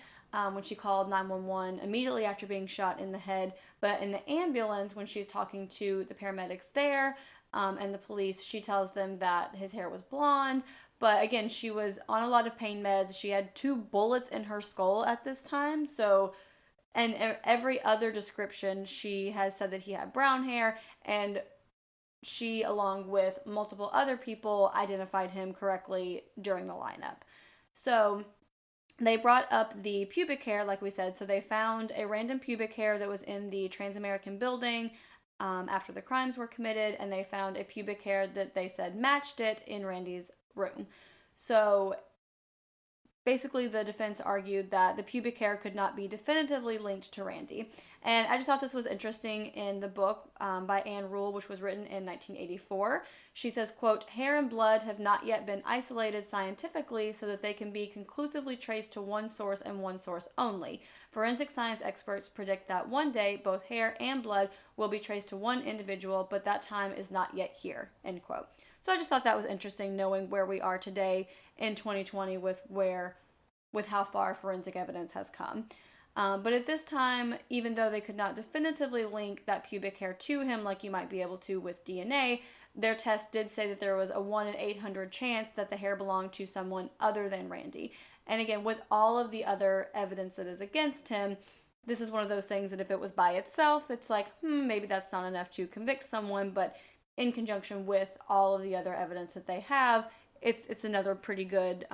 when she called 911 immediately after being shot in the head. But in the ambulance, when she's talking to the paramedics there and the police, she tells them that his hair was blonde. But again, she was on a lot of pain meds. She had 2 bullets in her skull at this time. So, and every other description, she has said that he had brown hair, and she, along with multiple other people, identified him correctly during the lineup. So they brought up the pubic hair, like we said. So they found a random pubic hair that was in the Trans-American building after the crimes were committed, and they found a pubic hair that they said matched it in Randy's room. So basically the defense argued that the pubic hair could not be definitively linked to Randy. And I just thought this was interesting in the book by Anne Rule, which was written in 1984. She says, quote, "Hair and blood have not yet been isolated scientifically so that they can be conclusively traced to one source and one source only. Forensic science experts predict that one day both hair and blood will be traced to one individual, but that time is not yet here," end quote. So I just thought that was interesting, knowing where we are today in 2020 with how far forensic evidence has come. But at this time, even though they could not definitively link that pubic hair to him like you might be able to with DNA, their test did say that there was a 1 in 800 chance that the hair belonged to someone other than Randy. And again, with all of the other evidence that is against him, this is one of those things that if it was by itself, it's like, maybe that's not enough to convict someone, but in conjunction with all of the other evidence that they have, it's another pretty good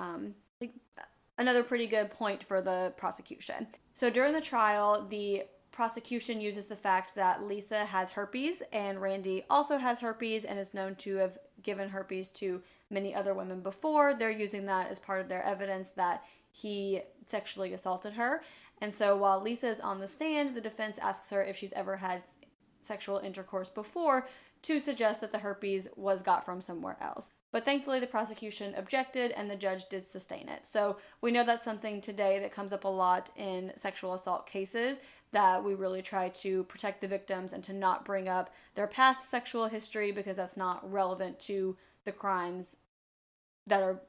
point for the prosecution. So during the trial, the prosecution uses the fact that Lisa has herpes and Randy also has herpes and is known to have given herpes to many other women before. They're using that as part of their evidence that he sexually assaulted her. And so while Lisa is on the stand, the defense asks her if she's ever had sexual intercourse before, to suggest that the herpes was got from somewhere else. But thankfully the prosecution objected and the judge did sustain it. So we know that's something today that comes up a lot in sexual assault cases, that we really try to protect the victims and to not bring up their past sexual history because that's not relevant to the crimes that are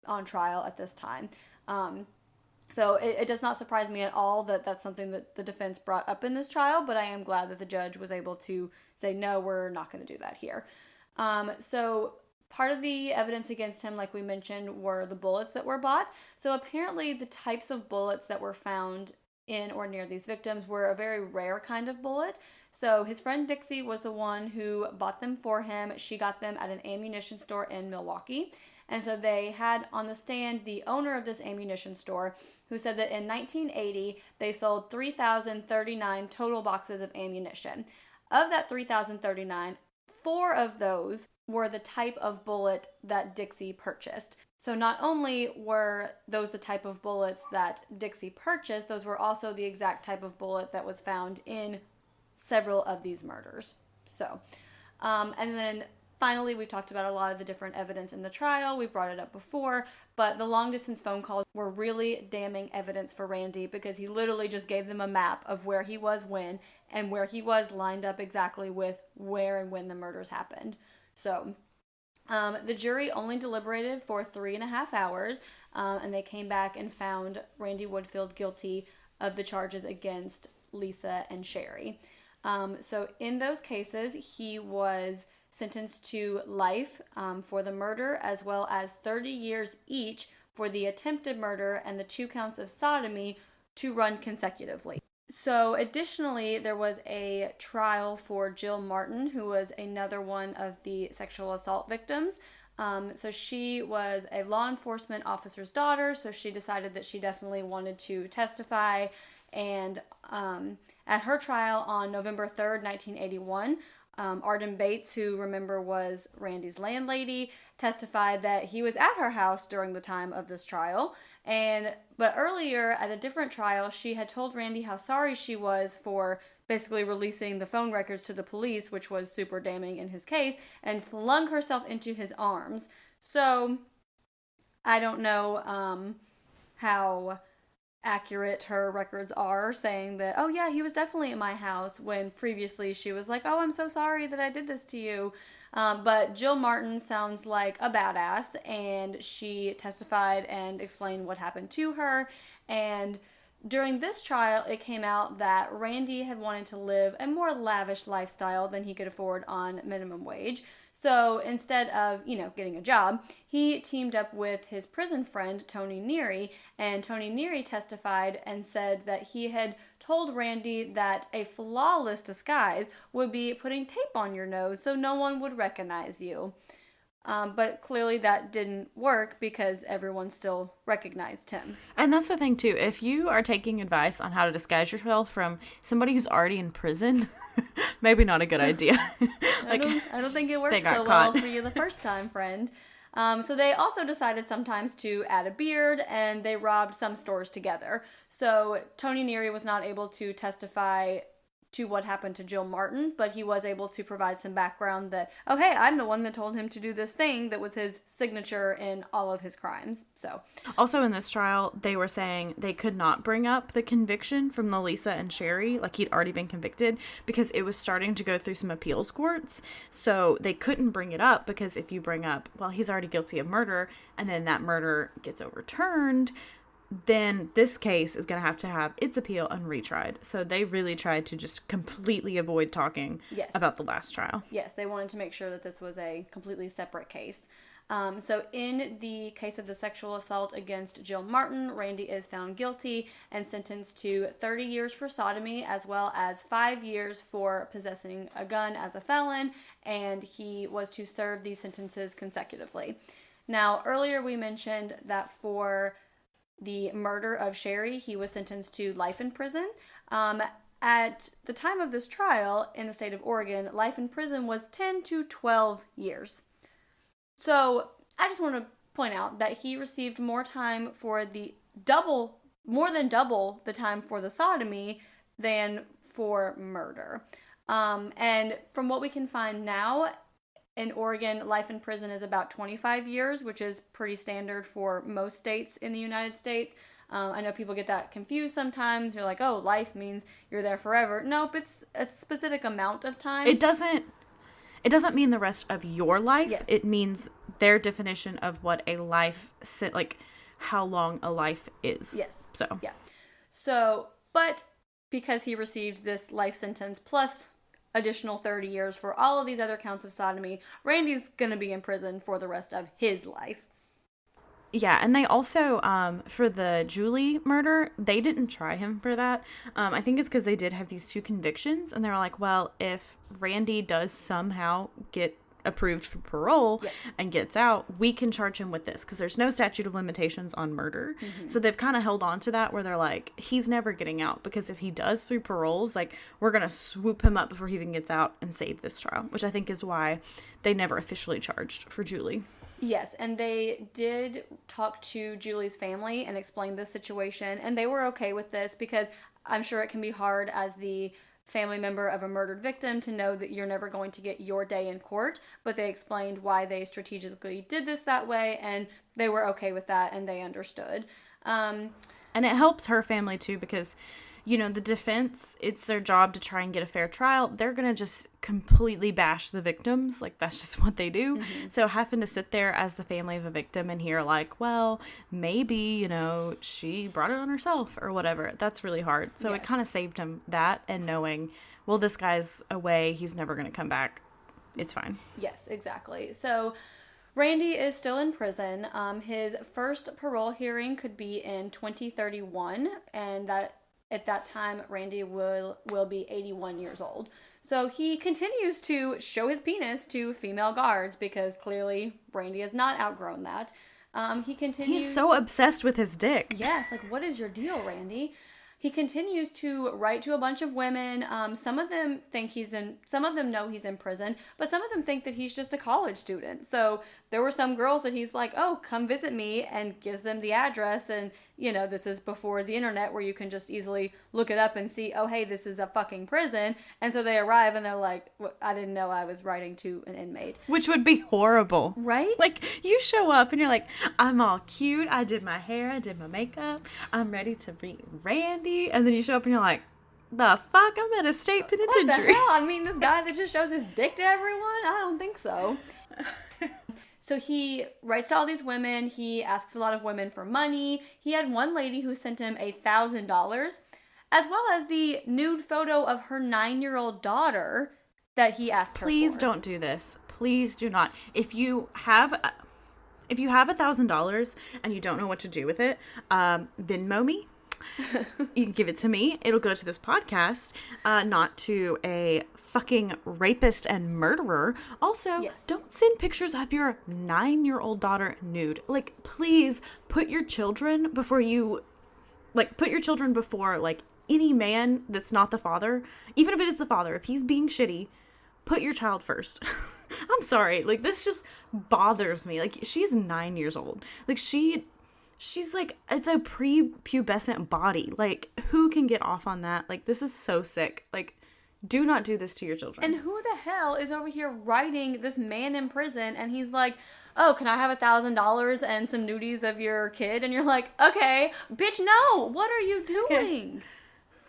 on trial at this time. So it does not surprise me at all that that's something that the defense brought up in this trial, but I am glad that the judge was able to say, no, we're not going to do that here. So part of the evidence against him, like we mentioned, were the bullets that were bought. So apparently the types of bullets that were found in or near these victims were a very rare kind of bullet. So his friend Dixie was the one who bought them for him. She got them at an ammunition store in Milwaukee. And so they had on the stand the owner of this ammunition store, who said that in 1980, they sold 3,039 total boxes of ammunition. Of that 3,039, 4 of those were the type of bullet that Dixie purchased. So not only were those the type of bullets that Dixie purchased, those were also the exact type of bullet that was found in several of these murders. So, and then finally, we've talked about a lot of the different evidence in the trial. We've brought it up before, but the long-distance phone calls were really damning evidence for Randy because he literally just gave them a map of where he was when, and where he was lined up exactly with where and when the murders happened. So the jury only deliberated for 3.5 hours, and they came back and found Randy Woodfield guilty of the charges against Lisa and Sherry. So in those cases, he was sentenced to life for the murder, as well as 30 years each for the attempted murder and the 2 counts of sodomy to run consecutively. So additionally, there was a trial for Jill Martin, who was another one of the sexual assault victims. So she was a law enforcement officer's daughter, so she decided that she definitely wanted to testify. And at her trial on November 3rd, 1981, Arden Bates, who remember was Randy's landlady, testified that he was at her house during the time of this trial. But earlier at a different trial, she had told Randy how sorry she was for basically releasing the phone records to the police, which was super damning in his case, and flung herself into his arms. So I don't know how accurate her records are, saying that, oh yeah, he was definitely in my house, when previously she was like, oh, I'm so sorry that I did this to you. But Jill Martin sounds like a badass, and she testified and explained what happened to her. And during this trial, it came out that Randy had wanted to live a more lavish lifestyle than he could afford on minimum wage. So instead of, getting a job, he teamed up with his prison friend, Tony Neary, and Tony Neary testified and said that he had told Randy that a flawless disguise would be putting tape on your nose so no one would recognize you. But clearly that didn't work because everyone still recognized him. And that's the thing, too. If you are taking advice on how to disguise yourself from somebody who's already in prison, maybe not a good idea. I don't think it worked so well for you the first time, friend. So they also decided sometimes to add a beard, and they robbed some stores together. So Tony Neary was not able to testify to what happened to Jill Martin, but he was able to provide some background that, oh, hey, I'm the one that told him to do this thing that was his signature in all of his crimes. So also in this trial, they were saying they could not bring up the conviction from the Lisa and Sherry, like he'd already been convicted, because it was starting to go through some appeals courts. So they couldn't bring it up because if you bring up, well, he's already guilty of murder, and then that murder gets overturned, then this case is going to have its appeal and retried. So they really tried to just completely avoid talking about the last trial. Yes, they wanted to make sure that this was a completely separate case. So in the case of the sexual assault against Jill Martin, Randy is found guilty and sentenced to 30 years for sodomy, as well as 5 years for possessing a gun as a felon, and he was to serve these sentences consecutively. Now, earlier we mentioned that for the murder of Sherry, he was sentenced to life in prison. At the time of this trial in the state of Oregon, life in prison was 10 to 12 years. So I just want to point out that he received more time for more than double the time for the sodomy than for murder. And from what we can find now, in Oregon, life in prison is about 25 years, which is pretty standard for most states in the United States. I know people get that confused sometimes. You're like, oh, life means you're there forever. Nope, it's a specific amount of time. It doesn't mean the rest of your life. Yes. It means their definition of what a life, like how long a life is. Yes. So. Yeah. So, but because he received this life sentence plus additional 30 years for all of these other counts of sodomy, Randy's going to be in prison for the rest of his life. Yeah, and they also, for the Julie murder, they didn't try him for that. I think it's because they did have these 2 convictions, and they were like, well, if Randy does somehow get approved for parole and gets out, we can charge him with this, because there's no statute of limitations on murder. Mm-hmm. So they've kind of held on to that, where they're like, he's never getting out, because if he does through paroles, like, we're going to swoop him up before he even gets out and save this trial, which I think is why they never officially charged for Julie. Yes, and they did talk to Julie's family and explain this situation, and they were okay with this, because I'm sure it can be hard as the family member of a murdered victim to know that you're never going to get your day in court, but they explained why they strategically did this that way, and they were okay with that, and they understood. And it helps her family too, because, you know, the defense, it's their job to try and get a fair trial. They're going to just completely bash the victims. Like, that's just what they do. Mm-hmm. So having to sit there as the family of a victim and hear, like, well, maybe, you know, she brought it on herself or whatever, that's really hard. So it kind of saved him that, and knowing, well, this guy's away, he's never going to come back. It's fine. Yes, exactly. So Randy is still in prison. His first parole hearing could be in 2031, and that at that time, Randy will be 81 years old. So he continues to show his penis to female guards, because clearly Randy has not outgrown that. He continues. He's so obsessed with his dick. Yes, like, what is your deal, Randy? He continues to write to a bunch of women. Some of them know he's in prison, but some of them think that he's just a college student. So there were some girls that he's like, oh, come visit me, and gives them the address. And, you know, this is before the internet, where you can just easily look it up and see, oh, hey, this is a fucking prison. And so they arrive and they're like, well, I didn't know I was writing to an inmate. Which would be horrible. Right? Like, you show up and you're like, I'm all cute. I did my hair. I did my makeup. I'm ready to meet Randy. And then you show up and you're like, the fuck? I'm at a state penitentiary. What the hell? I mean, this guy that just shows his dick to everyone? I don't think so. So he writes to all these women. He asks a lot of women for money. He had one lady who sent him $1,000, as well as the nude photo of her 9-year-old daughter that he asked her for. Please don't do this. Please do not. If you have $1,000 and you don't know what to do with it, Venmo me. You can give it to me. It'll go to this podcast, not to a fucking rapist and murderer. Also, Don't send pictures of your 9-year-old daughter nude. Like, please put your children before like any man that's not the father. Even if it is the father, if he's being shitty, put your child first. I'm sorry. Like, this just bothers me. Like, she's 9 years old. Like, she's like, it's a prepubescent body. Like, who can get off on that? Like, this is so sick. Like, do not do this to your children. And who the hell is over here writing this man in prison? And he's like, oh, can I have $1,000 and some nudies of your kid? And you're like, okay, bitch, no. What are you doing? Okay.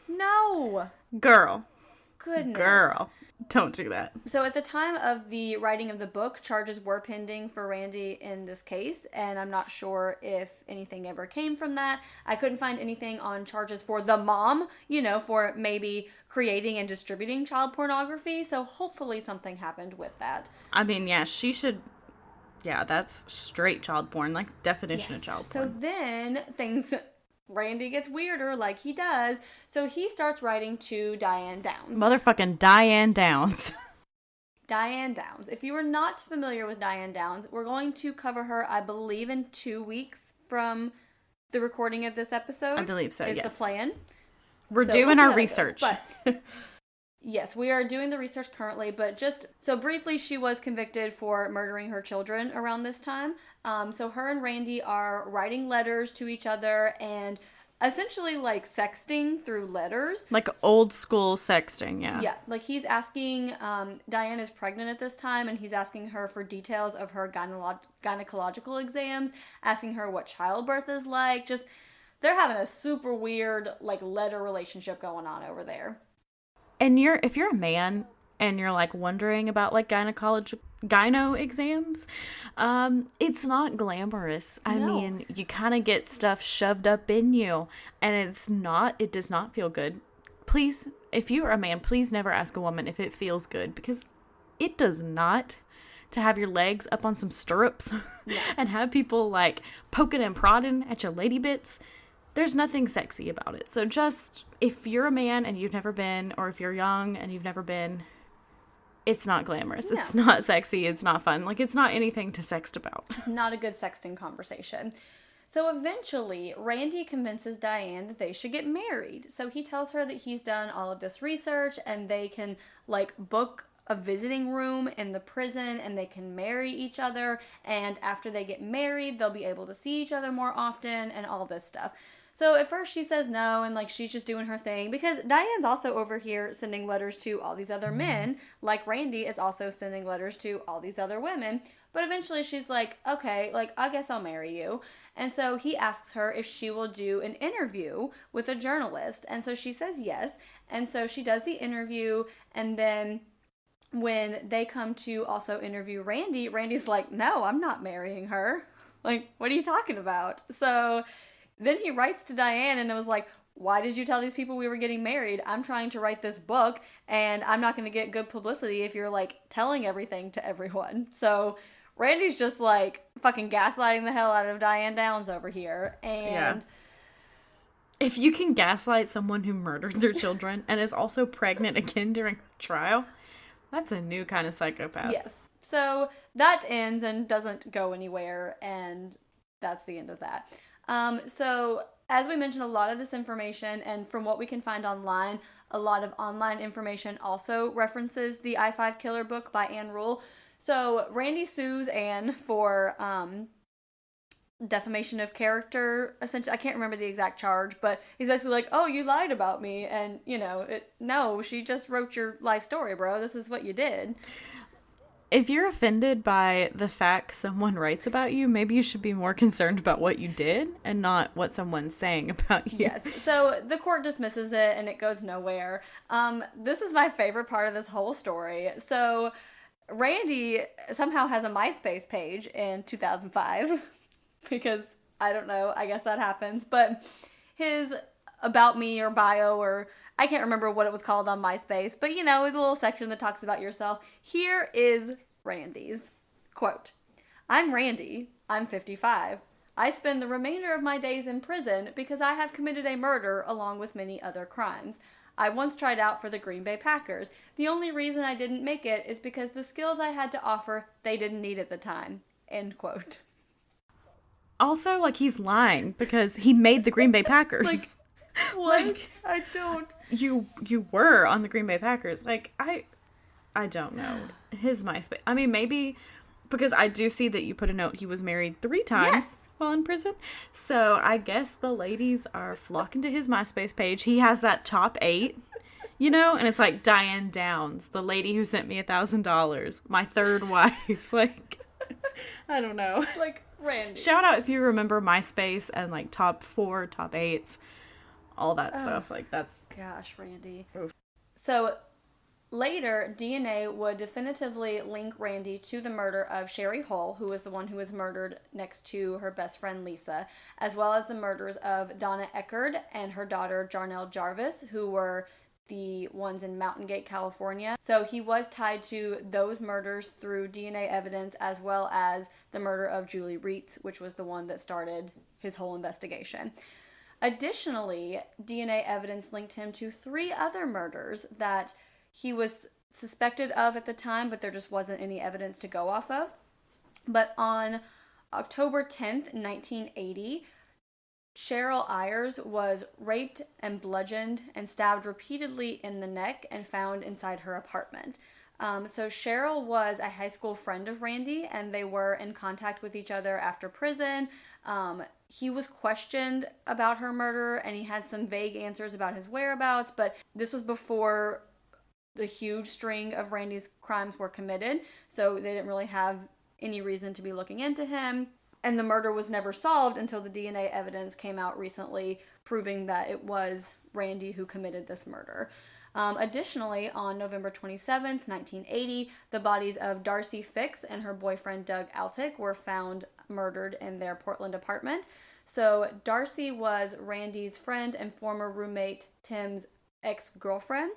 No. Girl. Goodness. Girl. Don't do that. So at the time of the writing of the book, charges were pending for Randy in this case, and I'm not sure if anything ever came from that. I couldn't find anything on charges for the mom, for maybe creating and distributing child pornography, so hopefully something happened with that. I mean, yeah, she should... Yeah, that's straight child porn, like definition of child porn. So then Randy gets weirder like he does. So he starts writing to Diane Downs. Motherfucking Diane Downs. Diane Downs. If you are not familiar with Diane Downs, we're going to cover her, I believe, in 2 weeks from the recording of this episode. I believe so, yes. Is the plan. We're doing our research. But yes, we are doing the research currently, but just so briefly, she was convicted for murdering her children around this time. So her and Randy are writing letters to each other and essentially like sexting through letters. Like old school sexting, yeah. Yeah, like he's asking, Diane is pregnant at this time, and he's asking her for details of her gynecological exams, asking her what childbirth is like. Just, they're having a super weird like letter relationship going on over there. And if you're a man and you're like wondering about like gyno exams, it's not glamorous. I mean, you kind of get stuff shoved up in you, and it does not feel good. Please, if you are a man, please never ask a woman if it feels good, because it does not. To have your legs up on some stirrups and have people like poking and prodding at your lady bits. There's nothing sexy about it. So just, if you're a man and you've never been, or if you're young and you've never been, it's not glamorous. No. It's not sexy. It's not fun. Like, it's not anything to sext about. It's not a good sexting conversation. So eventually, Randy convinces Diane that they should get married. So he tells her that he's done all of this research and they can, like, book a visiting room in the prison and they can marry each other. And after they get married, they'll be able to see each other more often and all this stuff. So at first she says no, and like she's just doing her thing, because Diane's also over here sending letters to all these other men, like Randy is also sending letters to all these other women. But eventually she's like, okay, like I guess I'll marry you. And so he asks her if she will do an interview with a journalist. And so she says yes. And so she does the interview, and then when they come to also interview Randy, Randy's like, no, I'm not marrying her. Like, what are you talking about? So then he writes to Diane and it was like, why did you tell these people we were getting married? I'm trying to write this book and I'm not going to get good publicity if you're like telling everything to everyone. So Randy's just like fucking gaslighting the hell out of Diane Downs over here. And if you can gaslight someone who murdered their children and is also pregnant again during trial, that's a new kind of psychopath. Yes. So that ends and doesn't go anywhere, and that's the end of that. So as we mentioned, a lot of this information, and from what we can find online, a lot of online information also references the I-5 Killer book by Anne Rule. So Randy sues Anne for defamation of character, essentially. I can't remember the exact charge, but he's basically like, oh, you lied about me, and, you know, no, she just wrote your life story, bro. This is what you did. If you're offended by the fact someone writes about you, maybe you should be more concerned about what you did and not what someone's saying about you. Yes, so the court dismisses it, and it goes nowhere. This is my favorite part of this whole story. So Randy somehow has a Myspace page in 2005. Because, I don't know, I guess that happens. But his About Me or bio, or I can't remember what it was called on MySpace. But, you know, the little section that talks about yourself. Here is Randy's. Quote, I'm Randy. I'm 55. I spend the remainder of my days in prison because I have committed a murder along with many other crimes. I once tried out for the Green Bay Packers. The only reason I didn't make it is because the skills I had to offer, they didn't need at the time. End quote. Also, like, he's lying because he made the Green Bay Packers. Like, what? Like, I don't. You were on the Green Bay Packers. Like, I don't know. his MySpace. I mean, maybe because I do see that you put a note he was married 3 times while in prison. So I guess the ladies are flocking to his MySpace page. He has that top 8, and it's like Diane Downs, the lady who sent me $1,000, my 3rd wife. Like, I don't know. Like, Randy. Shout out if you remember MySpace and like top 4, top 8s, all that stuff. Like, that's... Gosh, Randy. Oof. So... Later, DNA would definitively link Randy to the murder of Sherry Hull, who was the one who was murdered next to her best friend Lisa, as well as the murders of Donna Eckerd and her daughter Jarnell Jarvis, who were the ones in Mountain Gate, California. So he was tied to those murders through DNA evidence, as well as the murder of Julie Reitz, which was the one that started his whole investigation. Additionally, DNA evidence linked him to 3 other murders that he was suspected of at the time, but there just wasn't any evidence to go off of. But on October 10th, 1980, Cheryl Ayers was raped and bludgeoned and stabbed repeatedly in the neck and found inside her apartment. So Cheryl was a high school friend of Randy, and they were in contact with each other after prison. He was questioned about her murder, and he had some vague answers about his whereabouts, but this was before the huge string of Randy's crimes were committed, so they didn't really have any reason to be looking into him. And the murder was never solved until the DNA evidence came out recently, proving that it was Randy who committed this murder. Additionally, on November 27th, 1980, the bodies of Darcy Fix and her boyfriend Doug Altick were found murdered in their Portland apartment. So Darcy was Randy's friend and former roommate Tim's ex-girlfriend.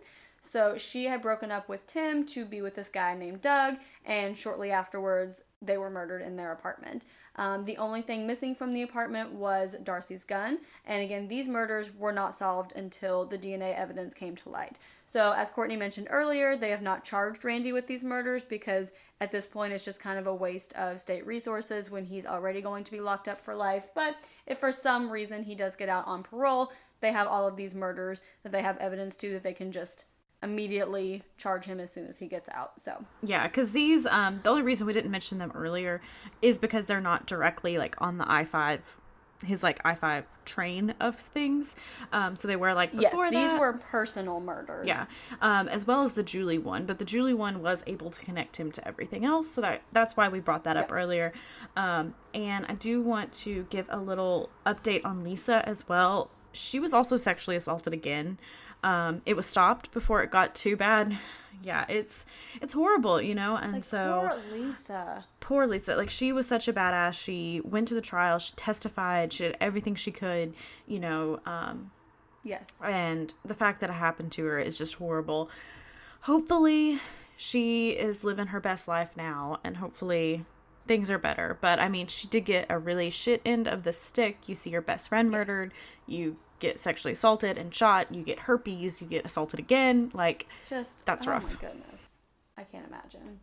So she had broken up with Tim to be with this guy named Doug, and shortly afterwards, they were murdered in their apartment. The only thing missing from the apartment was Darcy's gun, and again, these murders were not solved until the DNA evidence came to light. So, as Courtney mentioned earlier, they have not charged Randy with these murders because at this point it's just kind of a waste of state resources when he's already going to be locked up for life. But if for some reason he does get out on parole, they have all of these murders that they have evidence to that they can just immediately charge him as soon as he gets out. So yeah, because these the only reason we didn't mention them earlier is because they're not directly like on the I-5, his like I-5 train of things. So they were like before these were personal murders. Yeah, as well as the Julie one, but the Julie one was able to connect him to everything else. So that's why we brought that up earlier. And I do want to give a little update on Lisa as well. She was also sexually assaulted again. It was stopped before it got too bad. Yeah, it's horrible, and like, so poor Lisa, like she was such a badass. She went to the trial, she testified, she did everything she could, yes. And the fact that it happened to her is just horrible. Hopefully she is living her best life now, and hopefully things are better. But I mean, she did get a really shit end of the stick. You see your best friend murdered, you get sexually assaulted and shot, you get herpes, you get assaulted again, like, just that's rough. Oh my goodness, I can't imagine.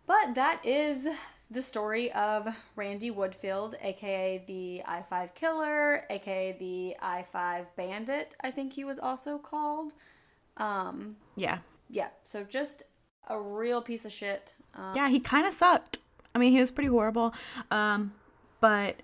But that is the story of Randy Woodfield, aka the I-5 killer, aka the I-5 bandit, I think he was also called. Yeah, so just a real piece of shit. Yeah, he kind of sucked. I mean, he was pretty horrible, but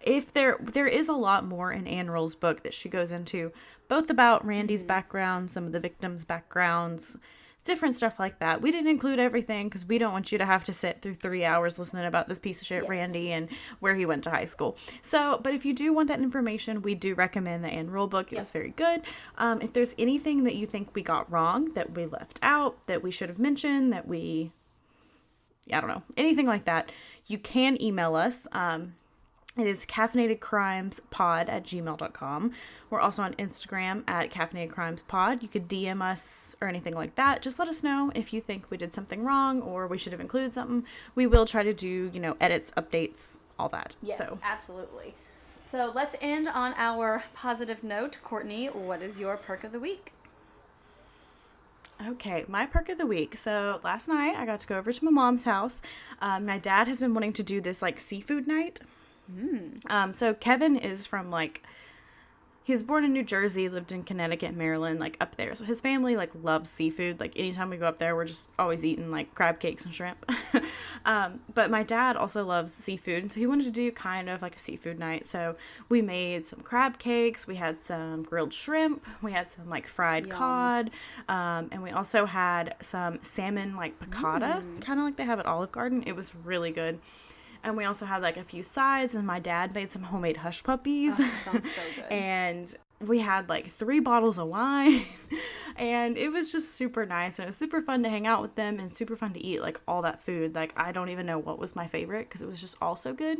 if there is a lot more in Ann Rule's book that she goes into, both about Randy's background, some of the victims' backgrounds, different stuff like that. We didn't include everything because we don't want you to have to sit through 3 hours listening about this piece of shit Randy and where he went to high school. So, but if you do want that information, we do recommend the Ann Rule book. It was very good. If there's anything that you think we got wrong, that we left out, that we should have mentioned, that we, I don't know, anything like that, you can email us. It is caffeinatedcrimespod@gmail.com. We're also on Instagram at caffeinatedcrimespod. You could DM us or anything like that. Just let us know if you think we did something wrong or we should have included something. We will try to do, edits, updates, all that. Yes, absolutely. So let's end on our positive note. Courtney, what is your perk of the week? Okay, my perk of the week. So last night I got to go over to my mom's house. My dad has been wanting to do this seafood night. So Kevin is from he was born in New Jersey, lived in Connecticut, Maryland, like up there. So his family like loves seafood. Like anytime we go up there, we're just always eating like crab cakes and shrimp. But my dad also loves seafood, and so he wanted to do kind of like a seafood night. So we made some crab cakes, we had some grilled shrimp, we had some like fried cod, and we also had some salmon like piccata, kind of like they have at Olive Garden. It was really good. And we also had like a few sides, and my dad made some homemade hush puppies. Oh, sounds so good. And we had like 3 bottles of wine, and it was just super nice. And it was super fun to hang out with them and super fun to eat like all that food. Like I don't even know what was my favorite because it was just all so good.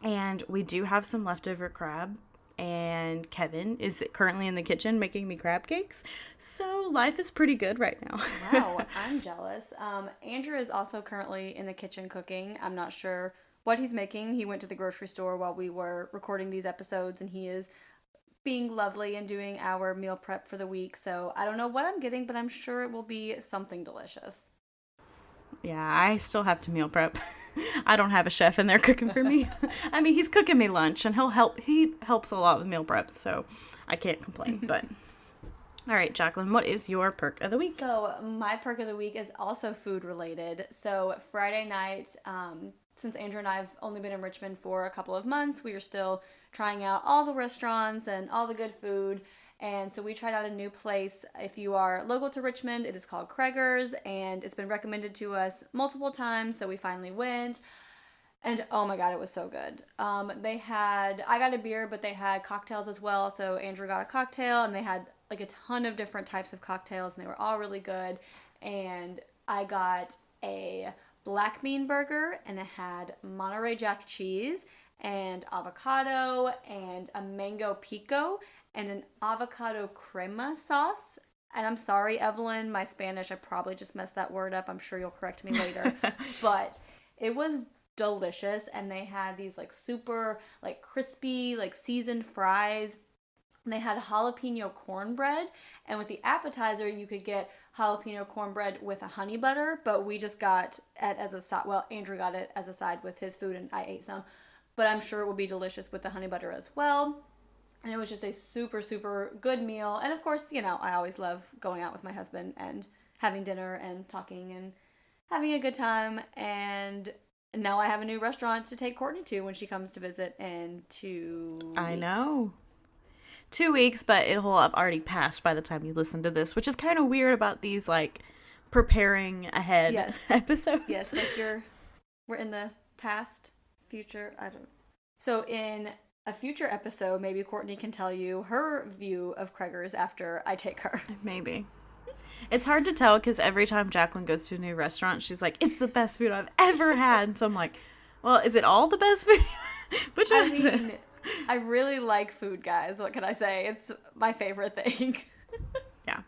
And we do have some leftover crab, and Kevin is currently in the kitchen making me crab cakes. So life is pretty good right now. Wow, I'm jealous. Andrew is also currently in the kitchen cooking. I'm not sure what he's making. He went to the grocery store while we were recording these episodes, and he is being lovely and doing our meal prep for the week. So I don't know what I'm getting, but I'm sure it will be something delicious. Yeah, I still have to meal prep. I don't have a chef in there cooking for me. I mean, he's cooking me lunch, and he helps a lot with meal preps, so I can't complain. But all right, Jaclyn, what is your perk of the week? So my perk of the week is also food related. So Friday night, since Andrew and I have only been in Richmond for a couple of months, we are still trying out all the restaurants and all the good food. And so we tried out a new place. If you are local to Richmond, it is called Craigers, and it's been recommended to us multiple times, so we finally went. And oh my god, it was so good. I got a beer, but they had cocktails as well. So Andrew got a cocktail, and they had like a ton of different types of cocktails, and they were all really good. And I got a black bean burger, and it had Monterey Jack cheese and avocado and a mango pico and an avocado crema sauce. And I'm sorry, Evelyn, my Spanish, I probably just messed that word up. I'm sure you'll correct me later. But it was delicious, and they had these like super like crispy like seasoned fries. And they had jalapeno cornbread, and with the appetizer you could get jalapeno cornbread with a honey butter, but we just got it as a side. Well, Andrew got it as a side with his food, and I ate some, but I'm sure it will be delicious with the honey butter as well. And it was just a super, super good meal. And of course, you know, I always love going out with my husband and having dinner and talking and having a good time. And now I have a new restaurant to take Courtney to when she comes to visit in 2 weeks. I know. 2 weeks, but it'll have already passed by the time you listen to this, which is kind of weird about these, like, preparing ahead episodes. Yes, like we're in the past, future, I don't know. So in a future episode, maybe Courtney can tell you her view of Craigers after I take her. Maybe. It's hard to tell because every time Jaclyn goes to a new restaurant, she's like, it's the best food I've ever had. And so I'm like, well, is it all the best food? Which one is it? I really like food, guys. What can I say? It's my favorite thing. Yeah.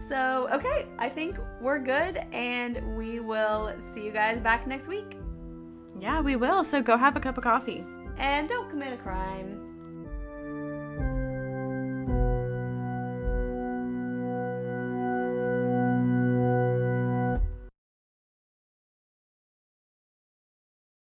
So, okay, I think we're good, and we will see you guys back next week. Yeah, we will. So go have a cup of coffee. And don't commit a crime.